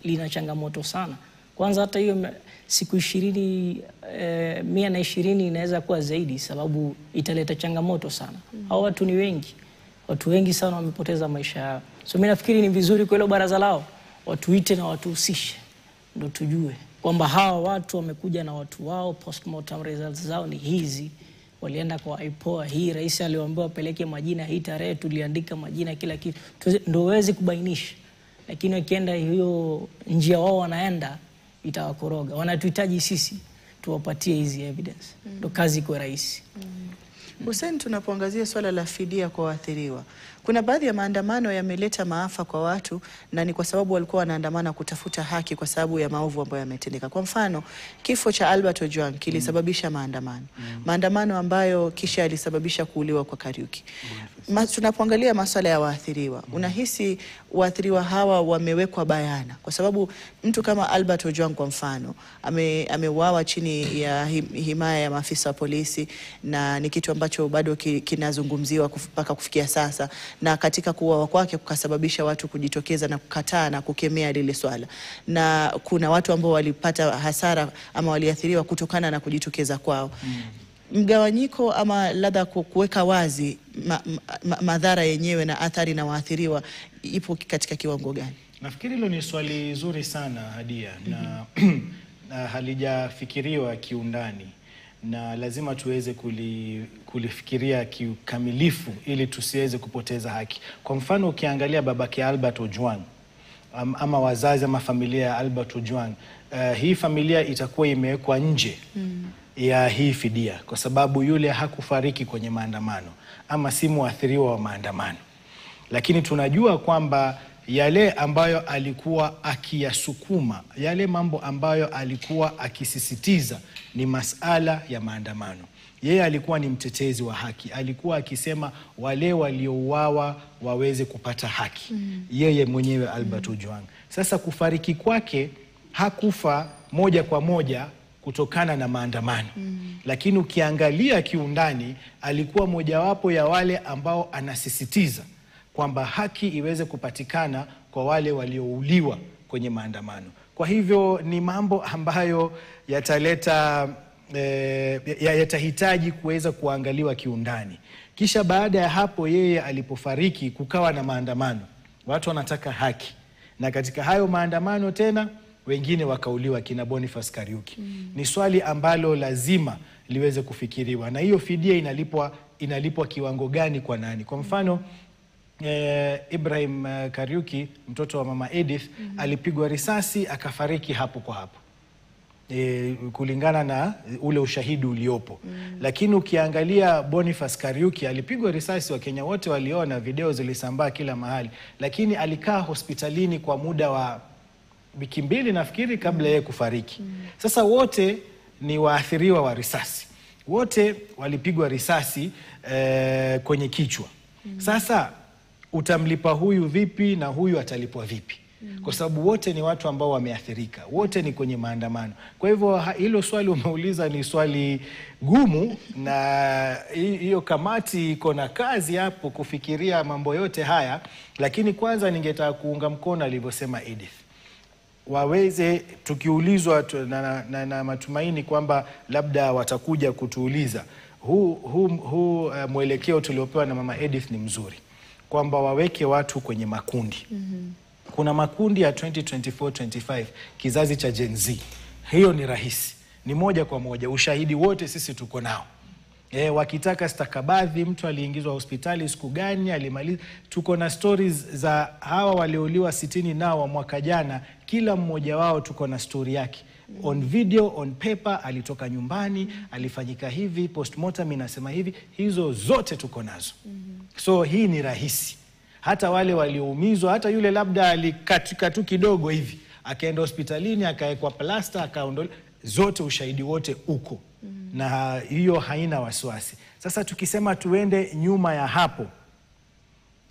lina changamoto sana. Kwanza hata hiyo siku 120 inaweza kuwa zaidi, sababu italeta changamoto sana. Hao watu ni wengi. Watu wengi sana wamepoteza maisha yao. So mimi nafikiri ni vizuri kwa hilo baraza lao watuite na watuhusishe, ndio tujue kwamba hawa watu wamekuja na watu wao, postmortem results zao ni hizi. Walienda kwa IPOA hii, rais aliwaambia wapeleke majina, hii tarehe tuliandika majina, kila kitu, ndio waweze kubainisha. Lakini wakienda hiyo njia wao wanaenda, itawakoroga. Wanatuhitaji sisi tuwapatie hizi evidence, ndio kazi kwa rais. Hussein, tunapoangazia swala la fidia kwa waathiriwa, Kuna baadhi ya maandamano yameleta maafa kwa watu, na ni kwa sababu walikuwa wanaandamana kutafuta haki kwa sababu ya maovu ambayo yametendeka. Kwa mfano, kifo cha Albert Ojwang kilisababisha maandamano. Maandamano ambayo kisha yalisababisha kuuliwa kwa Kariuki. Tunapoangalia masuala ya waathiriwa, unahisi waathiriwa hawa wamewekwa bayana? Kwa sababu mtu kama Albert Ojwang kwa mfano ameuawa chini ya himaya ya maafisa wa polisi, na ni kitu ambacho bado kinazungumziwa mpaka kufikia sasa, na katika kuuawa kwake kukasababisha watu kujitokeza na kukataa na kukemea lile swala, na kuna watu ambao walipata hasara ama waliathiriwa kutokana na kujitokeza kwao. Mgawanyiko ama labda kuweka wazi madhara yenyewe na athari na waathiriwa ipo katika kiwango gani? Nafikiri hilo ni swali zuri sana, Hadia, na halijafikiriwa kiundani, na lazima tuweze kulifikiria kikamilifu ili tusiweze kupoteza haki. Kwa mfano, ukiangalia babake Albert Ojwang ama wazazi ama familia ya Albert Ojwang, hii familia itakuwa imewekwa nje ya hii fidia kwa sababu yule hakufariki kwenye maandamano ama si muathiriwa wa maandamano. Lakini tunajua kwamba yale ambayo alikuwa akiyasukuma, yale mambo ambayo alikuwa akisisitiza ni masala ya maandamano. Yeye alikuwa ni mtetezi wa haki. Alikuwa akisema wale waliouawa waweze kupata haki. Yeye mwenyewe Albert Ojwang. Sasa kufariki kwake hakufa moja kwa moja kutokana na maandamano. Lakini ukiangalia kiundani, alikuwa mojawapo ya wale ambao anasisitiza kwamba haki iweze kupatikana kwa wale waliouliwa kwenye maandamano. Kwa hivyo ni mambo ambayo yatahitaji kuweza kuangaliwa kiundani. Kisha baada ya hapo, yeye alipofariki kukawa na maandamano. Watu wanataka haki. Na katika hayo maandamano tena wengine wakauliwa, kina Boniface Kariuki. Ni swali ambalo lazima liweze kufikiriwa. Na hiyo fidia inalipwa kiwango gani kwa nani? Kwa mfano, Ibrahim Kariuki, mtoto wa mama Edith, alipigwa risasi akafariki hapo kwa hapo, kulingana na ule ushahidi uliopo. Lakini ukiangalia Boniface Kariuki alipigwa risasi, Wakenya wote waliona, video zilisambaa kila mahali, lakini alikaa hospitalini kwa muda wa wiki 2 nafikiri kabla yeye kufariki. Sasa wote ni waathiriwa wa risasi. Wote walipigwa risasi kwenye kichwa. Sasa utamlipa huyu vipi na huyu atalipwa vipi? Kwa sababu wote ni watu ambao wameathirika. Wote ni kwenye maandamano. Kwa hivyo hilo swali umeuliza ni swali gumu, na hiyo kamati iko na kazi hapo kufikiria mambo yote haya. Lakini kwanza ningetaka kuunga mkono alivyosema Edith. Waweze, tukiulizwa na matumaini kwamba labda watakuja kutuuliza, mwelekeo tuliopewa na mama Edith ni mzuri, kwamba waweke watu kwenye makundi. Kuna makundi ya 2024-25 kizazi cha Gen Z. Hiyo ni rahisi, ni moja kwa moja, ushahidi wote sisi tuko nao. Wakitaka stakabadhi, mtu aliingizwa hospitali siku gani, alimaliza. Tuko na stories za hawa waliouliwa 60 nao wa mwaka jana. Kila mmoja wao tuko na story yake, on video, on paper, alitoka nyumbani, alifanyika hivi, postmortem inasema hivi. Hizo zote tuko nazo. So hii ni rahisi. Hata wale walioumizwa, hata yule labda alikatika tu kidogo hivi, akaenda hospitalini, akawekwa plasta, akaondolewa, zote ushahidi wote uko. Na hiyo haina wasiwasi. Sasa tukisema tuende nyuma ya hapo,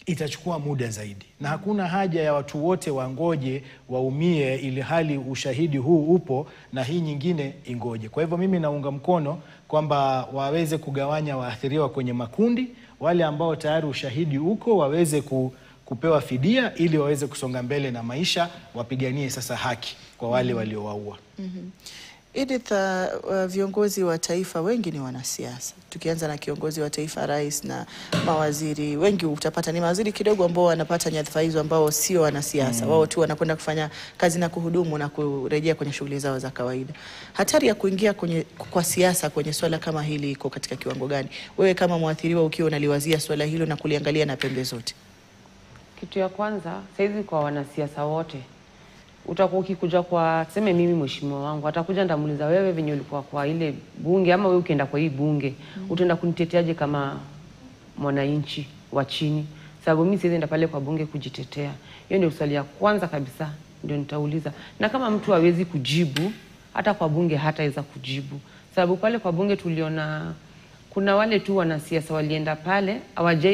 itachukua muda zaidi. Na hakuna haja ya watu wote wangoje waumie ili hali ushahidi huu upo na hii nyingine ingoje. Kwa hivyo mimi naunga mkono kwamba waweze kugawanya waathiriwa kwenye makundi. Wale ambao tayari ushahidi uko waweze kupewa fidia ili waweze kusonga mbele na maisha, wapiganie sasa haki kwa wale waliowaua. Edith, viongozi wa taifa wengi ni wanasiasa. Tukianza na kiongozi wa taifa, rais, na mawaziri wengi utapata ni mawaziri kidogo ambao wanapata nyadhifa hizo ambao sio wanasiasa. Wao tu wanakwenda kufanya kazi na kuhudumu na kurejea kwenye shughuli zao za kawaida. Hatari ya kuingia kwa siasa kwenye swala kama hili iko katika kiwango gani? Wewe kama mwathiriwa ukiwa unaliwazia swala hilo na kuliangalia na pembe zote. Kitu ya kwanza, saizi kwa wanasiasa wote, utakuwa ukikuja kwa, tuseme mimi mheshimiwa wangu, atakuja ndamuliza wewe venye ulikuwa kwa ile bunge, ama wewe ukienda kwa hii bunge, utaenda kuniteteaje kama mwananchi wa chini? Sababu mimi siwezi enda pale kwa bunge kujitetea. Hiyo ndio swali ya kwanza kabisa ndio nitauliza. Na kama mtu hawezi kujibu, hata kwa bunge hataweza kujibu. Sababu pale kwa bunge tuliona kuna wale tu wanasiasa walienda pale,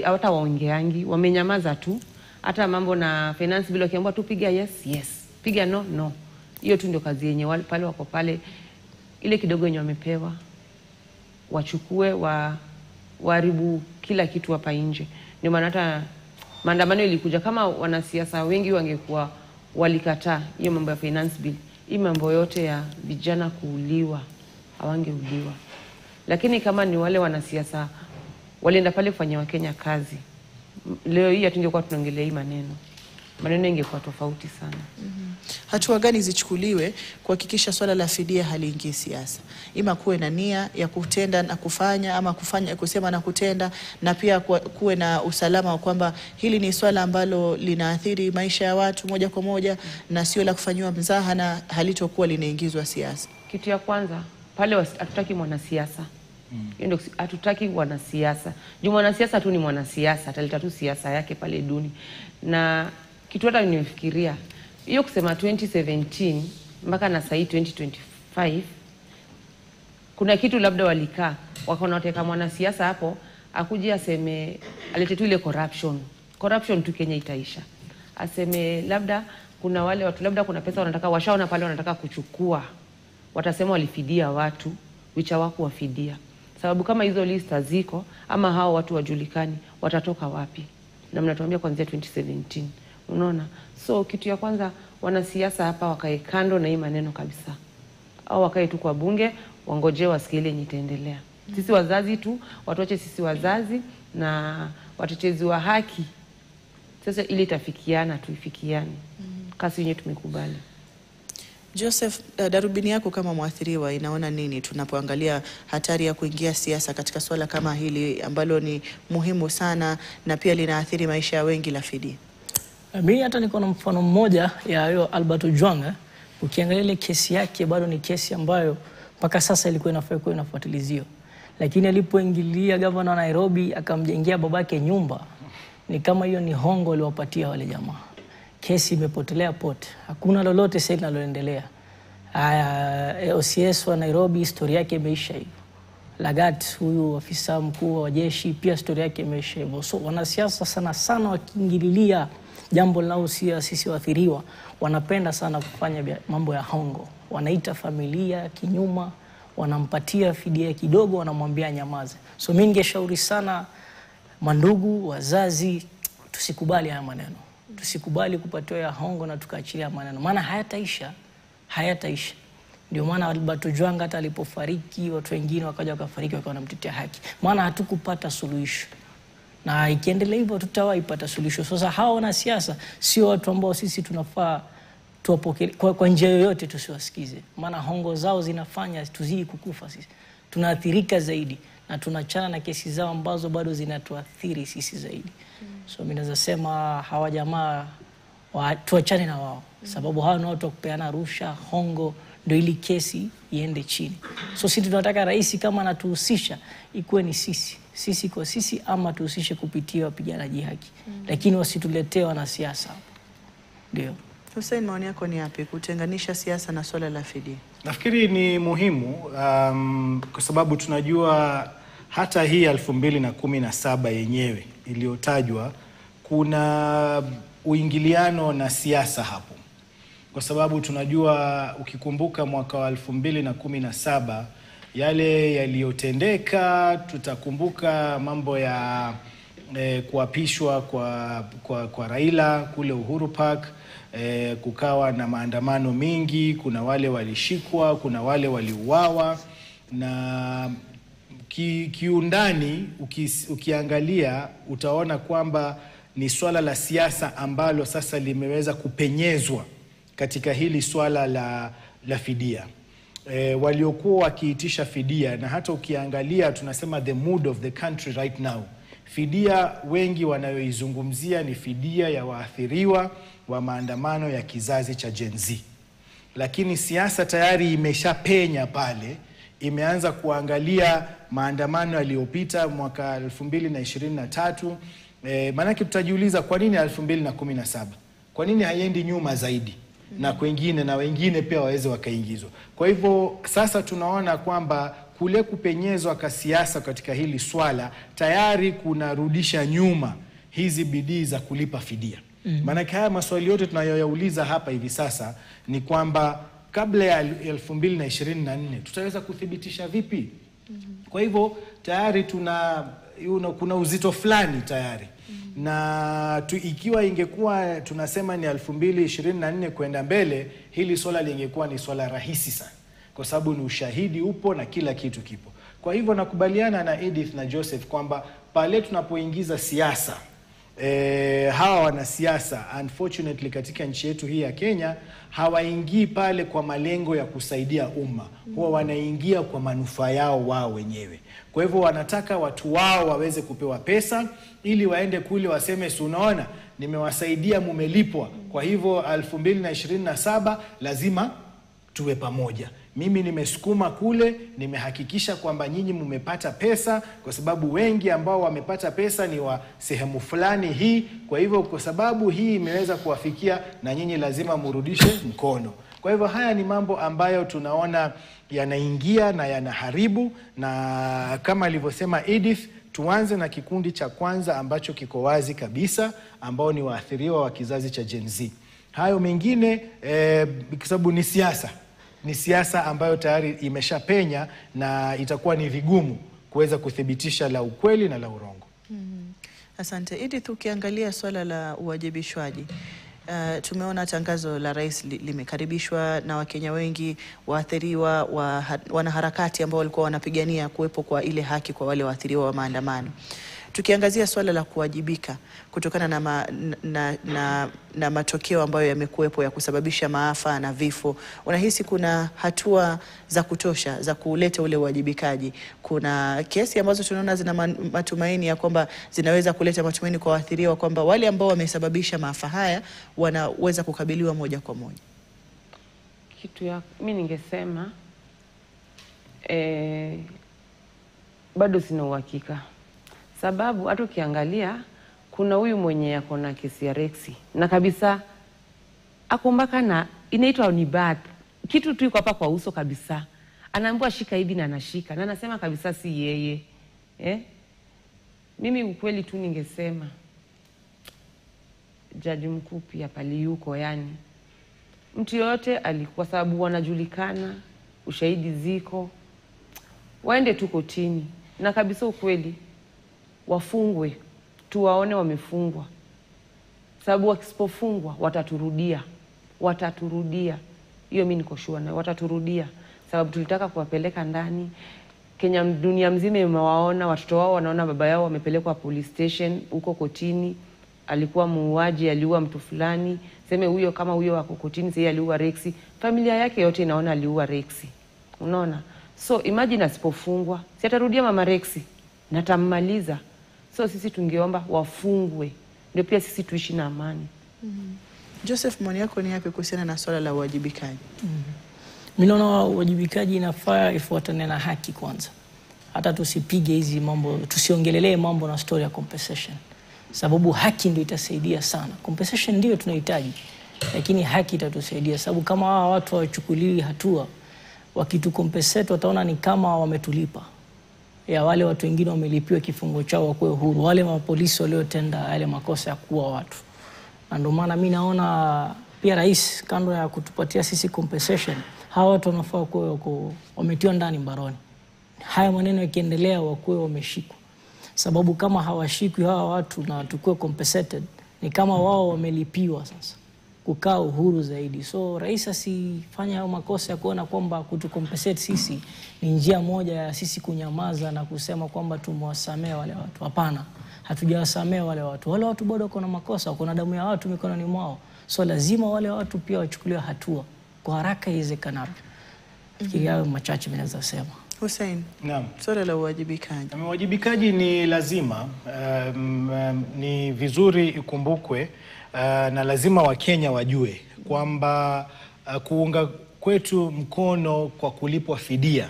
hata waongeangi, wamenyamaza tu. Hata mambo na finance bill wakiambiwa tu piga yes, yes. Piga no, no. Hiyo tu ndio kazi yenye pale wako pale. Ile kidogo yenye wamepewa wachukue waharibu kila kitu hapa nje. Ndio maana hata maandamano ilikuja, kama wanasiasa wengi wangekuwa walikataa hiyo mambo ya finance bill, hii mambo yote ya vijana kuuliwa hawangeuliwa. Lakini kama ni wale wanasiasa walienda pale kufanya Wakenya kazi, leo hii hatungekuwa tunaongelea hii maneno ingekuwa tofauti sana. Hatua gani zichukuliwe kuhakikisha swala la fidia haliingii siasa? Ima kuwe na nia ya kutenda na kufanya, ama kufanya kusema na kutenda, na pia kuwe na usalama wa kwamba hili ni swala ambalo linaathiri maisha ya watu moja kwa moja na sio la kufanywa mzaha na halitokuwa linaingizwa siasa. Kitu ya kwanza pale hatutaki mwanasiasa. Ndio hatutaki wanasiasa. Juu mwanasiasa tu ni mwanasiasa, ataleta tu siasa yake pale duni. Na kitu hata nimefikiria hiyo kusema 2017 mpaka na sasa 2025 kuna kitu labda walikaa wakaona wateka mwanasiasa hapo akuje aseme alete tu ile corruption tu Kenya itaisha. Aseme labda kuna wale watu labda kuna pesa wanataka washaona pale wanataka kuchukua, watasema walifidia watu which hawakuwafidia. Sababu kama hizo lista ziko ama hao watu wajulikani, watatoka wapi? Na mnatuambia kuanzia 2017. Unaona? So kitu ya kwanza wanasiasa hapa wakae kando na hii maneno kabisa. Au wakae tu kwa bunge wangoje wasikie ile itaendelea. Sisi wazazi tu, watuache sisi wazazi na watetezi wa haki. Sasa ile itafikiana tuifikiane. Kasi yenyewe tumekubali. Joseph, darubini yako kama mwathiriwa inaona nini tunapoangalia hatari ya kuingia siasa katika swala kama hili ambalo ni muhimu sana na pia linaathiri maisha ya wengi la fidia? Mimi hata niko na mfano mmoja ya hiyo Albert Ojwang. Ukiangalia ile kesi yake bado ni kesi ambayo mpaka sasa ilikuwa inafaa kuwa inafuatilizio. Lakini alipoingilia gavana wa Nairobi akamjengea babake nyumba, ni kama hiyo ni hongo aliwapatia wale jamaa. Kesi imepotelea pote. Hakuna lolote sasa linaloendelea. OCS wa Nairobi historia yake imeisha hivyo. Lagat huyu afisa mkuu wa jeshi pia historia yake imeisha hivyo. So wanasiasa sana wakiingililia jambo linalohusia sisi waathiriwa, wanapenda sana kufanya mambo ya hongo. Wanaita familia kinyuma, wanampatia fidia kidogo, wanamwambia nyamaze. So mimi ningeshauri sana mandugu, wazazi, tusikubali haya maneno. Tusikubali kupatiwa ya hongo na tukaachilia maneno. Maana hayataisha. Ndio maana Albert Ojwang hata alipofariki watu wengine wakaja wakafariki wakawa wanamtetea haki. Maana hatukupata suluhisho. Na ikiendelea hivyo tutawaipata suluhisho. Sasa hawa wanasiasa sio watu ambao sisi tunafaa tuwapokee kwa njia yoyote, tusiwasikize. Maana hongo zao zinafanya tuzidi kukufa sisi. Tunaathirika zaidi na tunachana na kesi zao ambazo bado zinatuathiri sisi zaidi. So mimi naweza sema hawa jamaa tuachane na wao. Sababu hawa ni watu wa kupeana rushwa, hongo, ndio ili kesi iende chini. So sisi tunataka rais kama anatuhusisha ikuwe ni sisi kwa sisi, ama tuhusishe kupitia wapiganaji haki. Lakini wasituletee wanasiasa. Ndio. Hussein, maoni yako ni yapi kutenganisha siasa na swala la fidia? Nafikiri ni muhimu kwa sababu tunajua hata hii 2017 yenyewe iliyotajwa kuna uingiliano na siasa hapo. Kwa sababu tunajua ukikumbuka mwaka wa 2017 yale yaliyotendeka, tutakumbuka mambo ya kuapishwa kwa Raila kule Uhuru Park. Kukawa na maandamano mingi, kuna wale walishikwa, kuna wale waliuawa, na kiundani ukiangalia utaona kwamba ni swala la siasa ambalo sasa limeweza kupenyezwa katika hili swala la fidia. Waliokuwa wakiitisha fidia, na hata ukiangalia tunasema the mood of the country right now, fidia wengi wanayoizungumzia ni fidia ya waathiriwa wa maandamano ya kizazi cha Gen Z. Lakini siasa tayari imeshapenya pale, imeanza kuangalia maandamano yaliyopita mwaka 2023 Maanake tutajiuliza kwa nini 2017? Kwa nini haiendi nyuma zaidi? Na kwengine na wengine pia waweze wakaingizwa. Kwa hivyo sasa tunaona kwamba kule kupenyezwa kwa siasa katika hili swala tayari kunarudisha nyuma hizi bidii za kulipa fidia. Maanake haya maswali yote tunayoyauliza hapa hivi sasa ni kwamba kabla ya 2024 tutaweza kuthibitisha vipi? Kwa hivyo tayari kuna uzito fulani tayari. Na ikiwa ingekuwa tunasema ni 2024 kwenda mbele, hili swala lingekuwa ni swala rahisi sana, kwa sababu ni ushahidi upo na kila kitu kipo. Kwa hivyo nakubaliana na Edith na Joseph kwamba pale tunapoingiza siasa, hawa wanasiasa unfortunately katika nchi yetu hii ya Kenya hawaingii pale kwa malengo ya kusaidia umma. Huwa wanaingia kwa manufaa yao wao wenyewe. Kwa hivyo wanataka watu wao waweze kupewa pesa ili waende kule waseme, si unaona nimewasaidia, mumelipwa, kwa hivyo 2027 lazima tuwe pamoja. Mimi nimesukuma kule, nimehakikisha kwamba nyinyi mmepata pesa, kwa sababu wengi ambao wamepata pesa ni wa sehemu fulani hii. Kwa hivyo kwa sababu hii imeweza kuwafikia, na nyinyi lazima murudishe mkono. Kwa hivyo haya ni mambo ambayo tunaona yanaingia na yanaharibu. Na kama alivyosema Edith, tuanze na kikundi cha kwanza ambacho kiko wazi kabisa, ambao ni waathiriwa wa kizazi cha Gen Z. Hayo mengine kwa sababu ni siasa ambayo tayari imeshapenya na itakuwa ni vigumu kuweza kuthibitisha la ukweli na la urongo. Asante. Edith, ukiangalia swala la uwajibishwaji, tumeona tangazo la rais limekaribishwa na Wakenya wengi, waathiriwa, wanaharakati ambao walikuwa wanapigania kuwepo kwa ile haki kwa wale waathiriwa wa maandamano. Tukiangazia swala la kuwajibika kutokana na matokeo ambayo yamekuwepo ya kusababisha maafa na vifo, unahisi kuna hatua za kutosha za kuleta ule uwajibikaji? Kuna kesi ambazo tunaona zina matumaini ya kwamba zinaweza kuleta matumaini kwa waathiriwa kwamba wale ambao wamesababisha maafa haya wanaweza kukabiliwa moja kwa moja? Mimi ningesema bado sina uhakika. Sababu hata ukiangalia kuna huyu mwenye yako na kesi ya Rexy na kabisa akombaka na inaitwa ni bad kitu tu iko hapa kwa uso kabisa, anaambiwa shika hivi na anashika na anasema kabisa si yeye. Mimi ukweli tu ningesema jaji mkuu pia pali yuko, yani mtu yote alikuwa, sababu wanajulikana, ushahidi ziko, waende tu kotini na kabisa ukweli wafungwe, tuwaone wamefungwa, sababu wakisipofungwa wataturudia. Hiyo mimi niko sure na wataturudia, sababu tulitaka kuwapeleka ndani. Kenya, dunia mzima imewaona, watoto wao wanaona baba yao wamepelekwa police station huko kotini, alikuwa muuaji, aliua mtu fulani, seme huyo kama huyo wako kotini sasa aliua Rexy, familia yake yote inaona aliua Rexy, unaona. So imagine asipofungwa, si atarudia mama Rexy na tammaliza. So sisi tungeomba wafungwe ndio pia sisi tuishi na amani. Joseph, maoni yako ni yapi kuhusiana na swala la uwajibikaji? Mimi naona uwajibikaji inafaa ifuatane na haki kwanza. Hata tusipige hizi mambo, tusiongelelee mambo na story ya compensation. Sababu haki ndio itasaidia sana. Compensation ndio tunahitaji, lakini haki itatusaidia, sababu kama hawa watu hawachukuliwi hatua, wakitu compensate wataona ni kama wametulipa. Ya wale watu wengine wamelipiwa kifungo chao wakuwe huru, wale mapolisi waliotenda yale makosa ya kuua watu. Na ndio maana mimi naona pia rais kando ya kutupatia sisi compensation, hawa watu wanafaa kuwa wametiwa ndani baroni. Haya maneno yakiendelea wakuwe wameshikwa. Sababu kama hawashikwi hawa watu na tukue compensated, ni kama wao wamelipiwa sasa kukaa uhuru zaidi. So rais asifanye hayo makosa ya kuona kwamba kutucompensate sisi ni njia moja ya sisi kunyamaza na kusema kwamba tumewasamea wale watu. Hapana, hatujawasamea wale watu. Wale watu bado wako na makosa, wako na damu ya watu mikononi mwao. So lazima wale watu pia wachukuliwe hatua kwa haraka iwezekanavyo. Hayo machache mimi naweza sema. Hussein, naam, swala la uwajibikaji. Uwajibikaji ni lazima, ni vizuri ikumbukwe, na lazima Wakenya wajue kwamba kuunga kwetu mkono kwa kulipwa fidia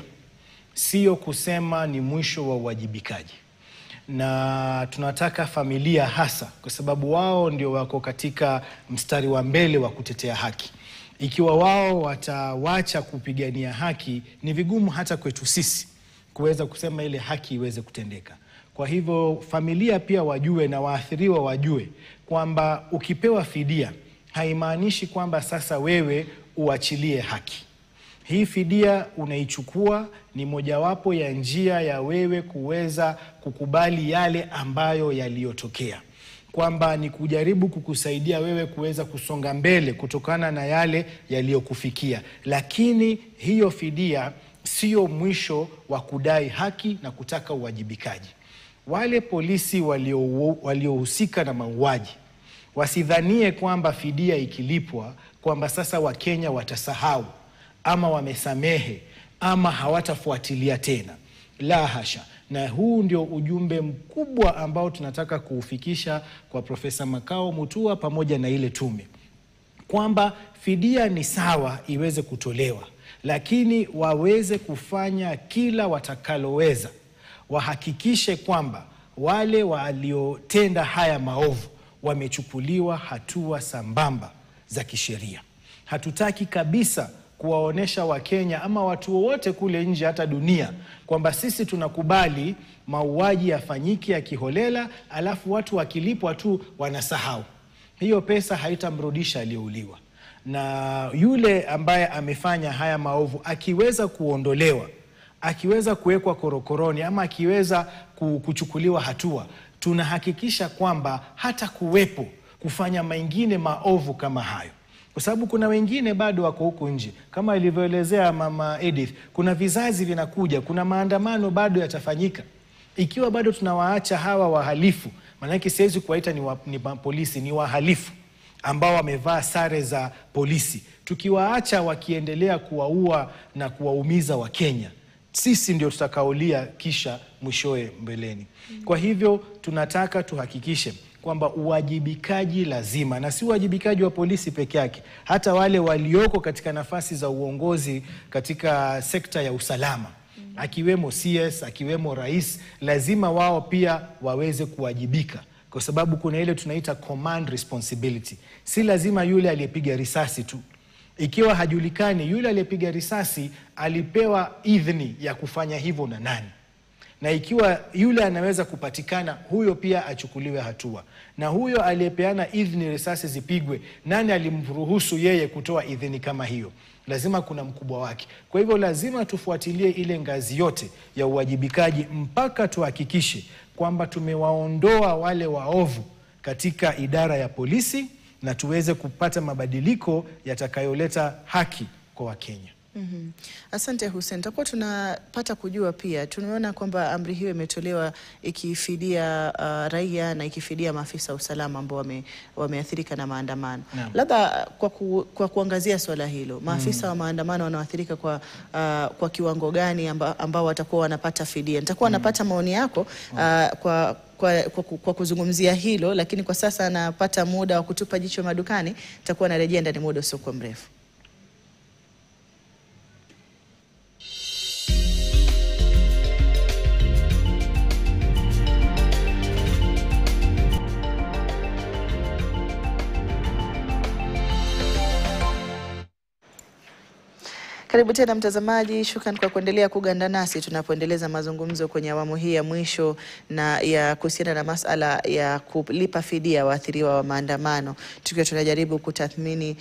sio kusema ni mwisho wa uwajibikaji. na tunataka familia hasa, kwa sababu wao ndio wako katika mstari wa mbele wa kutetea haki. Ikiwa wao watawacha kupigania haki, ni vigumu hata kwetu sisi kuweza kusema ile haki iweze kutendeka. Kwa hivyo familia pia wajue na waathiriwa wajue kwamba ukipewa fidia haimaanishi kwamba sasa wewe uachilie haki. Hii fidia unaichukua ni mojawapo ya njia ya wewe kuweza kukubali yale ambayo yaliyotokea, kwamba ni kujaribu kukusaidia wewe kuweza kusonga mbele kutokana na yale yaliyokufikia. Lakini hiyo fidia sio mwisho wa kudai haki na kutaka uwajibikaji. Wale polisi waliohusika na mauaji wasidhanie kwamba fidia ikilipwa kwamba sasa Wakenya watasahau ama wamesamehe ama hawatafuatilia tena. La hasha. Na huu ndio ujumbe mkubwa ambao tunataka kuufikisha kwa Profesa Makau Mutua pamoja na ile tume, kwamba fidia ni sawa iweze kutolewa, lakini waweze kufanya kila watakaloweza wahakikishe kwamba wale waliotenda haya maovu wamechukuliwa hatua sambamba za kisheria. Hatutaki kabisa kuwaonesha Wakenya ama watu wote kule nje hata dunia kwamba sisi tunakubali mauaji yafanyike ya kiholela alafu watu wakilipwa tu wanasahau. Hiyo pesa haitamrudisha aliyeuliwa. Na yule ambaye amefanya haya maovu akiweza kuondolewa, akiweza kuwekwa korokoroni ama akiweza kuchukuliwa hatua, tunahakikisha kwamba hata kuwepo kufanya mengine maovu kama hayo. Kwa sababu kuna wengine bado wako huku nje. Kama ilivyoelezea Mama Edith, kuna vizazi vinakuja, kuna maandamano bado yatafanyika. Ikiwa bado tunawaacha hawa wahalifu, maanake siwezi kuwaita ni polisi, ni wahalifu ambao wamevaa sare za polisi. Tukiwaacha wakiendelea kuwaua na kuwaumiza Wakenya, sisi ndio tutakaulia kisha mwishoe mbeleni. Kwa hivyo tunataka tuhakikishe kwamba uwajibikaji lazima, na si uwajibikaji wa polisi peke yake, hata wale walioko katika nafasi za uongozi katika sekta ya usalama, akiwemo CS, akiwemo rais, lazima wao pia waweze kuwajibika, kwa sababu kuna ile tunaita command responsibility. Si lazima yule aliyepiga risasi tu. Ikiwa hajulikani yule aliyepiga risasi alipewa idhini ya kufanya hivyo na nani, na ikiwa yule anaweza kupatikana, huyo pia achukuliwe hatua. Na huyo aliyepeana idhini risasi zipigwe, nani alimruhusu yeye kutoa idhini kama hiyo? Lazima kuna mkubwa wake. Kwa hivyo lazima tufuatilie ile ngazi yote ya uwajibikaji mpaka tuhakikishe kwamba tumewaondoa wale waovu katika idara ya polisi na tuweze kupata mabadiliko yatakayoleta haki kwa Wakenya. Asante Hussein. Tutakuwa tunapata kujua pia, tunaona kwamba amri hiyo imetolewa ikifidia raia na ikifidia maafisa usalama ambao wameathirika na maandamano. Labda kwa kuangazia swala hilo, maafisa wa maandamano wanaoathirika kwa kiwango gani ambao watakuwa wanapata fidia? Nitakuwa wanapata maoni yako kwa kuzungumzia hilo, lakini kwa sasa napata muda wa kutupa jicho madukani. Nitakuwa narejea ndani muda usio mrefu. Karibu tena mtazamaji, shukran kwa kuendelea kuganda nasi tunapoendeleza mazungumzo kwenye awamu hii ya mwisho na ya kuhusiana na masala ya kulipa fidia waathiriwa wa maandamano, tukiwa tunajaribu kutathmini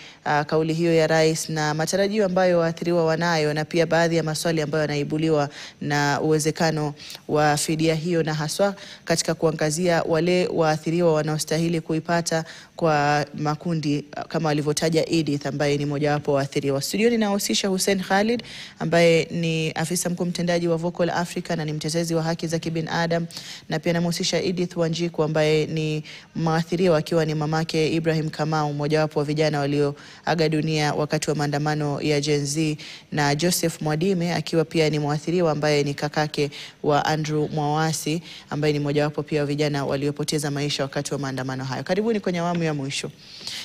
kauli hiyo ya rais na matarajio ambayo waathiriwa wanayo, na pia baadhi ya maswali ambayo yanaibuliwa na uwezekano wa fidia hiyo, na haswa katika kuangazia wale waathiriwa wanaostahili kuipata kwa makundi kama alivyotaja Edith ambaye ni mojawapo waathiriwa. Studioni nahusisha Hussein Khalid ambaye ni afisa mkuu mtendaji wa Vocal Africa na ni mtetezi wa haki za kibinadamu, na pia namhusisha Edith Wanjiku ambaye ni mwathiriwa akiwa ni mamake Ibrahim Kamau, mojawapo wa vijana walioaga dunia wakati wa maandamano ya Gen Z, na Joseph Mwadime akiwa pia ni mwathiriwa ambaye ni kakake wa Andrew Mwawasi ambaye ni mojawapo pia wa vijana waliopoteza maisha wakati wa maandamano hayo. Karibuni kwenye awamu ya mwisho.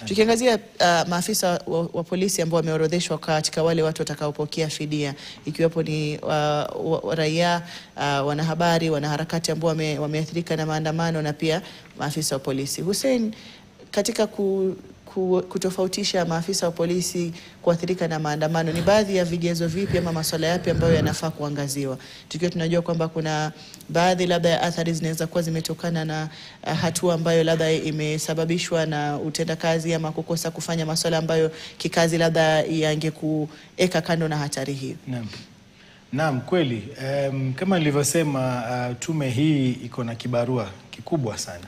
Tukiangazia maafisa wa polisi ambao wameorodheshwa katika wale watu watakaopokea fidia, ikiwepo ni raia, wanahabari, wanaharakati ambao wameathirika na maandamano na pia maafisa wa polisi. Hussein, katika kutofautisha maafisa wa polisi kuathirika na maandamano, ni baadhi ya vigezo vipi ama masuala yapi ambayo yanafaa kuangaziwa, tukiwa tunajua kwamba kuna baadhi labda ya athari zinaweza kuwa zimetokana na hatua ambayo labda imesababishwa na utendakazi ama kukosa kufanya masuala ambayo kikazi labda yangekuweka kando na hatari hiyo? Naam, kweli. Kama nilivyosema, tume hii iko na kibarua kikubwa sana.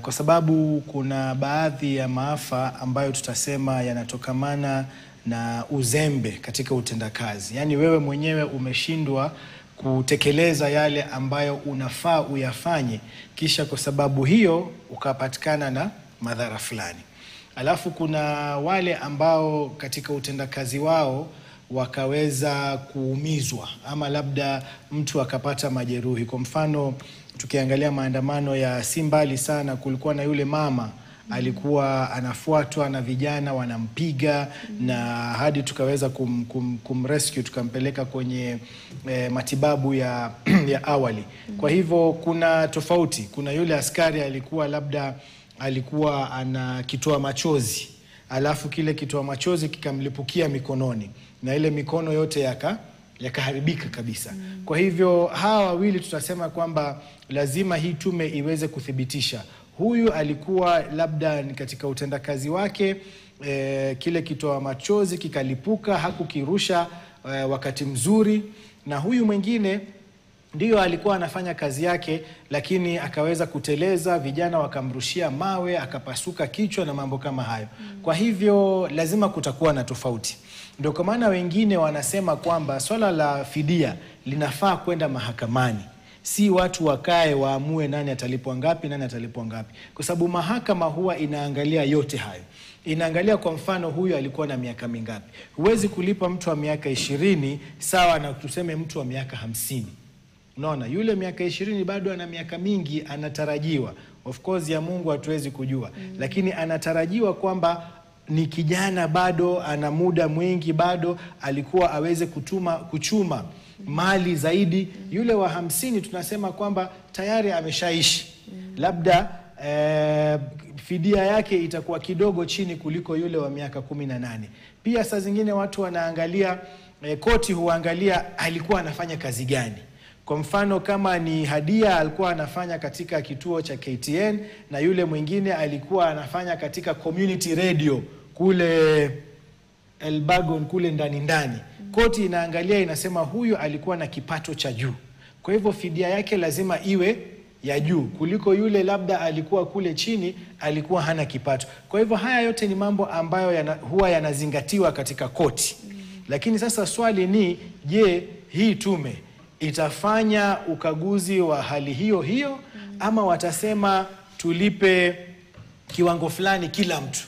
Kwa sababu kuna baadhi ya maafa ambayo tutasema yanatokamana na uzembe katika utendakazi. Yaani wewe mwenyewe umeshindwa kutekeleza yale ambayo unafaa uyafanye, kisha kwa sababu hiyo ukapatikana na madhara fulani. Alafu kuna wale ambao katika utendakazi wao wakaweza kuumizwa ama labda mtu akapata majeruhi. Kwa mfano, tukiangalia maandamano ya si mbali sana, kulikuwa na yule mama alikuwa anafuatwa na vijana wanampiga, na hadi tukaweza kumrescue, tukampeleka kwenye matibabu ya awali. Kwa hivyo kuna tofauti. Kuna yule askari alikuwa ana kitoa machozi, alafu kile kitoa machozi kikamlipukia mikononi na ile mikono yote yakaharibika kabisa. Kwa hivyo hawa wawili tutasema kwamba lazima hii tume iweze kuthibitisha huyu alikuwa labda katika utendakazi wake kile kitoa machozi kikalipuka, hakukirusha wakati mzuri, na huyu mwingine ndio alikuwa anafanya kazi yake lakini akaweza kuteleza, vijana wakamrushia mawe, akapasuka kichwa na mambo kama hayo. Kwa hivyo lazima kutakuwa na tofauti. Ndio kwa maana wengine wanasema kwamba swala la fidia linafaa kwenda mahakamani. Si watu wakae waamue nani atalipwa ngapi, nani atalipwa ngapi. Kwa sababu mahakama huwa inaangalia yote hayo. Inaangalia kwa mfano huyu alikuwa na miaka mingapi. Huwezi kulipa mtu wa miaka 20 sawa na tuseme mtu wa miaka 50. Unaona, yule miaka 20 bado ana miaka mingi, anatarajiwa. Of course ya Mungu hatuwezi kujua. Lakini anatarajiwa kwamba ni kijana bado, ana muda mwingi bado, alikuwa aweze kuchuma mali zaidi. Yule wa 50 tunasema kwamba tayari ameshaishi. Labda fidia yake itakuwa kidogo chini kuliko yule wa miaka 18. Pia saa zingine watu wanaangalia, koti huangalia alikuwa anafanya kazi gani. Kwa mfano kama ni Hadia alikuwa anafanya katika kituo cha KTN na yule mwingine alikuwa anafanya katika community radio kule Elbagon kule ndani. Koti inaangalia inasema huyu alikuwa na kipato cha juu. Kwa hivyo fidia yake lazima iwe ya juu kuliko yule labda alikuwa kule chini, alikuwa hana kipato. Kwa hivyo haya yote ni mambo ambayo huwa yanazingatiwa katika koti. Lakini sasa swali ni, je, hii tume itafanya ukaguzi wa hali hiyo ama watasema tulipe kiwango fulani kila mtu?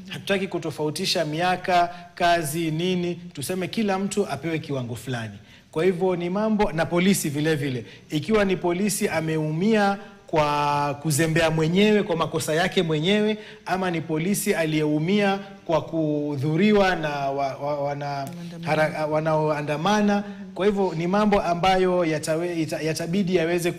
Hatutaki kutofautisha miaka, kazi, nini, tuseme kila mtu apewe kiwango fulani. Kwa hivyo ni mambo, na polisi vile vile. Ikiwa ni polisi ameumia kwa kuzembea mwenyewe, kwa makosa yake mwenyewe, ama ni polisi aliyeumia kwa kudhuriwa na wanaoandamana. Kwa hivyo ni mambo ambayo yatabidi yaweze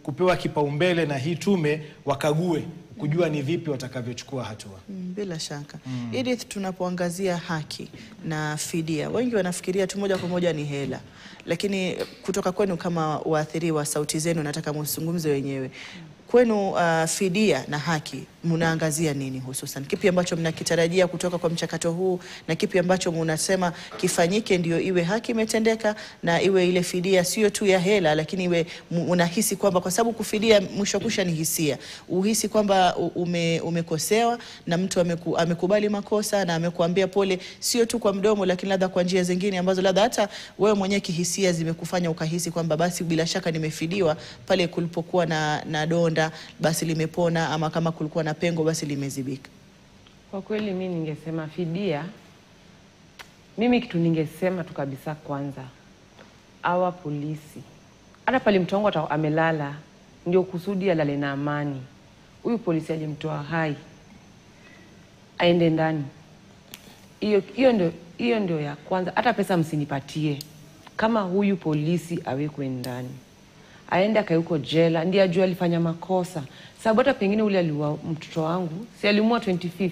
kupewa kipaumbele na hii tume wakague kujua ni vipi watakavyochukua hatua. Bila shaka. Edith, tunapoangazia haki na fidia, wengi wanafikiria tu moja kwa moja ni hela. Lakini kutoka kwenu kama waathiriwa, sauti zenu nataka mzungumze wenyewe. Kwenu fidia na haki mnaangazia nini hususan? Kipi ambacho mnakitarajia kutoka kwa mchakato huu na kipi ambacho mnasema kifanyike ndio iwe haki imetendeka na iwe ile fidia sio tu ya hela, lakini iwe unahisi kwamba, kwa sababu kufidia mwisho kusha ni hisia. Uhisi kwamba umekosewa na mtu amekubali makosa na amekuambia pole, sio tu kwa mdomo lakini labda kwa njia zingine ambazo labda hata wewe mwenyewe kihisia zimekufanya ukahisi kwamba basi bila shaka nimefidiwa pale kulipokuwa na donda basi limepona, ama kama kulikuwa na pengo basi limezibika. Kwa kweli mimi ningesema fidia, mimi kitu ningesema tu kabisa, kwanza hawa polisi, hata pale mtu wangu amelala ndio kusudi alale na amani. Huyu polisi alimtoa hai aende ndani. Hiyo ndio hiyo ndio ya kwanza. Hata pesa msinipatie. Kama huyu polisi awekwe ndani, aende akayuko jela, ndiye ajue alifanya makosa. Sababu hata pengine ule aliua mtoto wangu, si alimua 25th.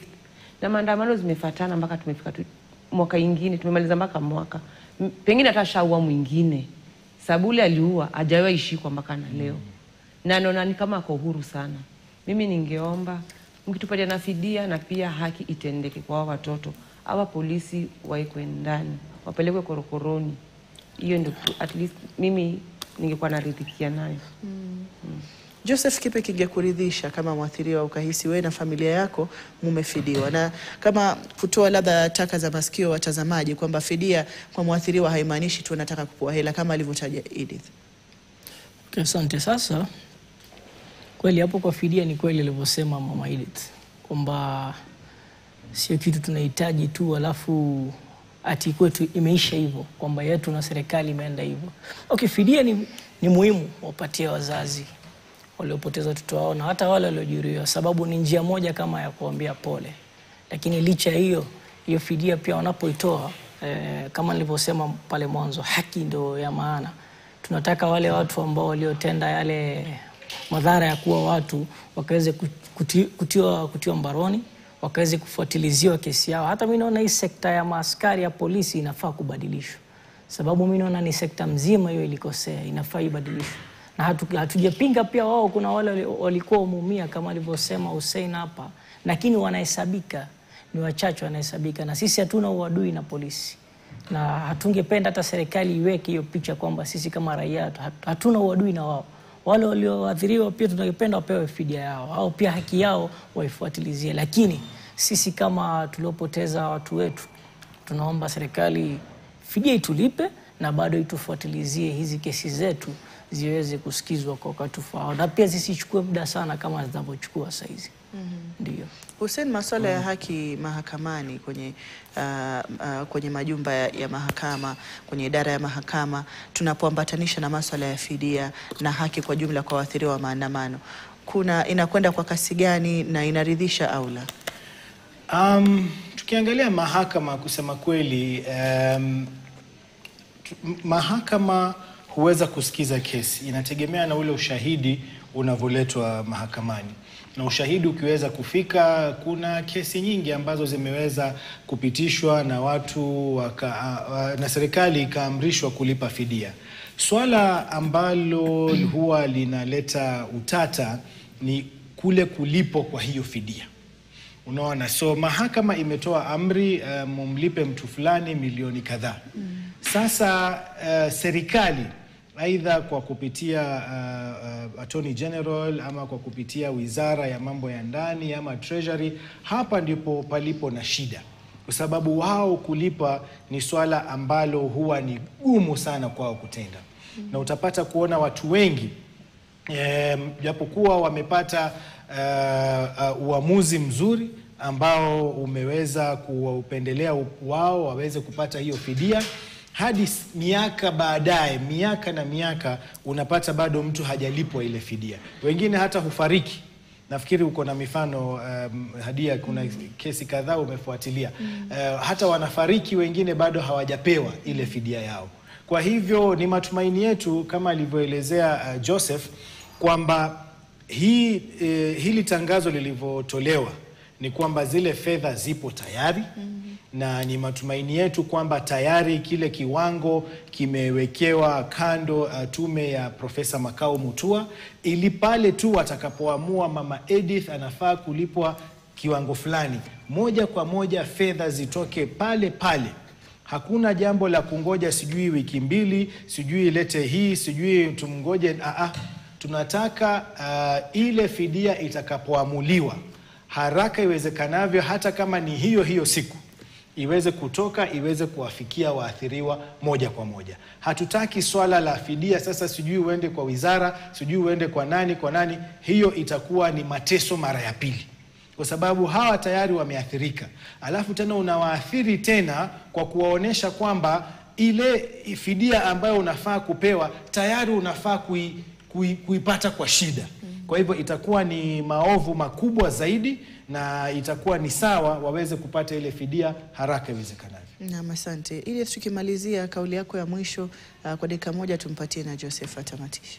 Na maandamano zimefuatana mpaka tumefika mwaka ingine, tumemaliza mpaka mwaka. Pengine hata shaua mwingine. Sababu ule aliua, hajawahi ishikwa mpaka na leo. Na naona ni kama ako huru sana. Mimi ningeomba mkitupatia na fidia na pia haki itendeke kwa watoto. Hawa polisi waekwe ndani, wapelekwe korokoroni. Hiyo ndio at least mimi ningekuwa naridhikia nayo. Joseph, kipi kingekuridhisha kama mwathiriwa ukahisi wewe na familia yako mumefidiwa? Na kama kutoa labda taka za masikio watazamaji kwamba fidia kwa mwathiriwa haimaanishi tu nataka kupoa hela kama alivyotaja Edith. Okay, asante. Sasa kweli hapo kwa fidia ni kweli alivyosema Mama Edith kwamba sio kitu tunahitaji tu alafu ati kwetu imeisha hivyo, kwamba yetu na serikali imeenda hivyo. Okay, fidia ni muhimu wapatie wazazi waliopoteza watoto wao na hata wale waliojeruhiwa, sababu ni njia moja kama ya kuambia pole. Lakini licha hiyo fidia pia wanapoitoa kama nilivyosema pale mwanzo, haki ndio ya maana. Tunataka wale watu ambao waliotenda yale madhara ya kuwa watu wakaweze kutiwa mbaroni, wakaweze kufuatiliziwa kesi yao. Hata mimi naona hii sekta ya maaskari ya polisi inafaa kubadilishwa. Sababu mimi naona ni sekta mzima hiyo ilikosea, inafaa ibadilishwe. Na hatujapinga pia wao kuna wale walikuwa wameumia kama alivyosema Hussein hapa, lakini wanahesabika, ni wachache wanahesabika, na sisi hatuna uadui na polisi. Na hatungependa hata serikali iweke hiyo picha kwamba sisi kama raia hatuna uadui na wao. Wale walioathiriwa pia tunapenda wapewe fidia yao au pia haki yao waifuatilizie. Lakini sisi kama tuliopoteza watu wetu tunaomba serikali fidia itulipe na bado itufuatilizie hizi kesi zetu ziweze kusikizwa kwa wakati ufao, na pia zisichukue muda sana kama zinavyochukua sasa hizi. Ndio. Hussein, masuala ya haki mahakamani kwenye majumba ya mahakama, kwenye idara ya mahakama, tunapoambatanisha na masuala ya fidia na haki kwa jumla kwa waathiriwa wa maandamano, inakwenda kwa kasi gani na inaridhisha au la? Tukiangalia mahakama, kusema kweli, mahakama huweza kusikiza kesi, inategemea na ule ushahidi unavoletwa mahakamani. Na ushahidi ukiweza kufika, kuna kesi nyingi ambazo zimeweza kupitishwa na watu na serikali ikaamrishwa kulipa fidia. Swala ambalo huwa linaleta utata ni kule kulipo kwa hiyo fidia. Unaona, so mahakama imetoa amri mumlipe mtu fulani milioni kadhaa. Sasa serikali aidha kwa kupitia Attorney General ama kwa kupitia Wizara ya Mambo ya Ndani ama Treasury, hapa ndipo palipo na shida. Kwa sababu wao kulipa ni swala ambalo huwa ni gumu sana kwao kutenda. Na utapata kuona watu wengi japokuwa wamepata uamuzi mzuri ambao umeweza kuupendelea wao waweze kupata hiyo fidia, hadi miaka baadaye, miaka na miaka, unapata bado mtu hajalipwa ile fidia. Wengine hata hufariki. Nafikiri uko na mifano Hadia, kuna kesi kadhaa umefuatilia. Hata wanafariki wengine bado hawajapewa ile fidia yao. Kwa hivyo ni matumaini yetu kama alivyoelezea Joseph kwamba hili tangazo lilivyotolewa ni kwamba zile fedha zipo tayari. Na ni matumaini yetu kwamba tayari kile kiwango kimewekewa kando tume ya Profesa Makau Mutua, ili pale tu watakapoamua Mama Edith anafaa kulipwa kiwango fulani, moja kwa moja fedha zitoke pale pale. Hakuna jambo la kungoja sijui wiki mbili, sijui ilete hii, sijui tumngoje. Tunataka ile fidia itakapoamuliwa haraka iwezekanavyo, hata kama ni hiyo siku, iweze kutoka, iweze kuwafikia waathiriwa moja kwa moja. Hatutaki swala la fidia sasa sijui uende kwa wizara, sijui uende kwa nani. Hiyo itakuwa ni mateso mara ya pili, kwa sababu hawa tayari wameathirika. Alafu tena unawaathiri tena kwa kuwaonesha kwamba ile fidia ambayo unafaa kupewa tayari unafaa kuipata kwa shida. Kwa hivyo itakuwa ni maovu makubwa zaidi, na itakuwa ni sawa waweze kupata ile fidia haraka iwezekanavyo. Na asante. Ili tukimalizia kauli yako ya mwisho kwa dakika moja tumpatie na Joseph atamatisha.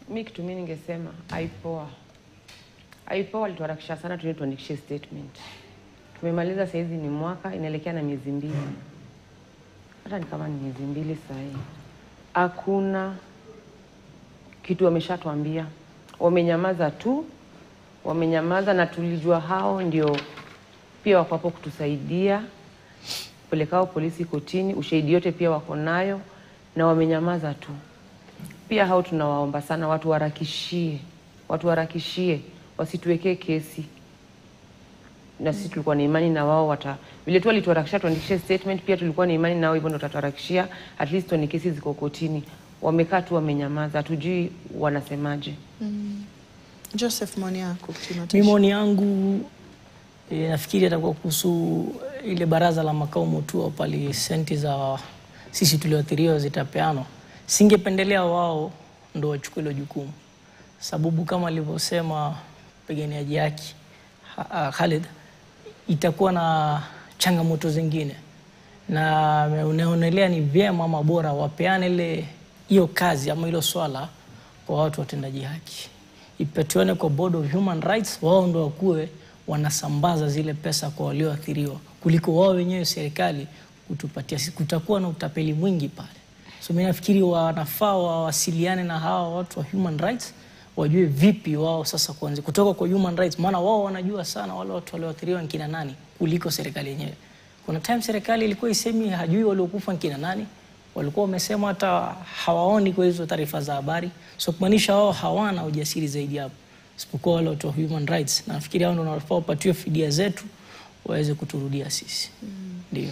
Mimi kitu mimi ningesema IPOA walituharakisha sana tuandikishe statement. Tumemaliza sasa, hizi ni mwaka inaelekea na miezi 2. Hata ni kama ni miezi 2 sasa hivi. Hakuna kitu wameshatuambia. Wamenyamaza tu. Wamenyamaza na tulijua hao ndio pia wako hapo kutusaidia. Pelekao polisi kotini, ushahidi yote pia wako nayo na wamenyamaza tu. Pia hao tunawaomba sana watu harakishie, wasituwekee kesi. Na sisi tulikuwa na imani na wao vile tu walituharakisha tuandikishe statement, pia tulikuwa na imani nao hivyo ndio tutatuharakishia, at least ni kesi ziko kotini. Wamekaa tu wamenyamaza, hatujui wanasemaje. Joseph, maoni yako? Mimi maoni yangu nafikiri atakuwa kuhusu ile baraza la makao Mutua pale, senti za sisi tulioathiriwa zitapeano. Singependelea wao ndio wachukue hilo jukumu. Sababu kama alivyosema mpiganiaji yake Khalid, itakuwa na changamoto zingine. Na unaonelea ni vyema ama bora wapeane ile hiyo kazi ama hilo swala kwa watu watendaji haki. Ipatiwane kwa Board of Human Rights, wao ndio wakuwe wanasambaza zile pesa kwa walioathiriwa, kuliko wao wenyewe serikali kutupatia. Kutakuwa na utapeli mwingi pale. So mimi nafikiri wanafaa wawasiliane na hawa watu wa human rights, wajue vipi wao sasa kuanza kutoka kwa human rights, maana wao wanajua sana wale watu walioathiriwa kina nani kuliko serikali yenyewe. Kuna time serikali ilikuwa isemi hajui waliokufa kina nani, walikuwa wamesema hata hawaoni kwa hizo taarifa za habari. So kumaanisha wao hawana ujasiri zaidi hapo isipokuwa wale watu wa human rights. Na nafikiri hao ndio wanafaa wapatiwe fidia zetu waweze kuturudia sisi. Ndio.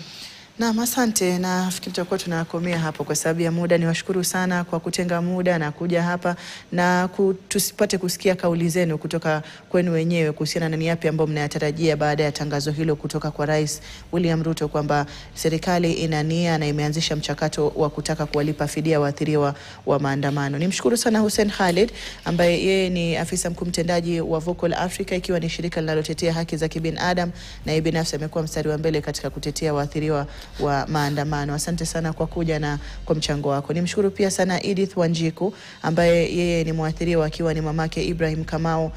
Na asante, na nafikiri tutakuwa tunakomea hapo kwa sababu ya muda. Niwashukuru sana kwa kutenga muda na kuja hapa na tusipate kusikia kauli zenu kutoka kwenu wenyewe kuhusiana na ni yapi ambayo mnayatarajia baada ya tangazo hilo kutoka kwa Rais William Ruto kwamba serikali ina nia na imeanzisha mchakato wa kutaka kuwalipa fidia waathiriwa wa maandamano. Nimshukuru sana Hussein Khalid ambaye yeye ni afisa mkuu mtendaji wa Vocal Africa, ikiwa ni shirika linalotetea haki za kibinadamu, na yeye binafsi amekuwa mstari wa mbele katika kutetea waathiriwa wa maandamano. Asante sana kwa kuja na kwa mchango wako. Nimshukuru pia sana Edith Wanjiku ambaye yeye ni mwathiriwa akiwa ni mamake Ibrahim Kamau,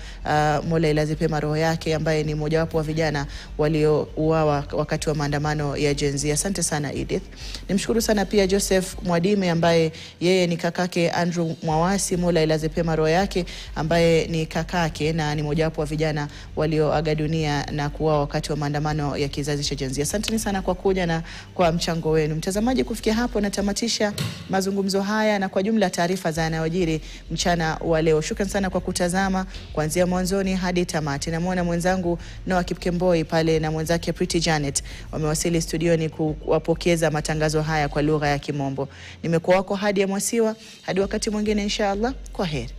Mola ilaze pema roho yake, ambaye ni mmojawapo wa vijana waliouawa wakati wa maandamano ya Gen Z. Asante sana Edith. Nimshukuru sana pia Joseph Mwadime ambaye yeye ni kakake Andrew Mwawasi, Mola ilaze pema roho yake, ambaye ni kakake na ni mmojawapo wa vijana walioaga dunia na kuuawa wakati wa maandamano ya kizazi cha Gen Z. Asante sana kwa kuja na kwa mchango wenu. Mtazamaji, kufikia hapo natamatisha mazungumzo haya na kwa jumla taarifa za yanayojiri mchana wa leo. Shukrani sana kwa kutazama kuanzia mwanzoni hadi tamati. Namuona mwenzangu Noah Kipkemboi pale na mwenzake Pretty Janet wamewasili studioni kuwapokeza matangazo haya kwa lugha ya Kimombo. Nimekuwa wako hadi ya Mwasiwa, hadi wakati mwingine inshallah. Kwaheri.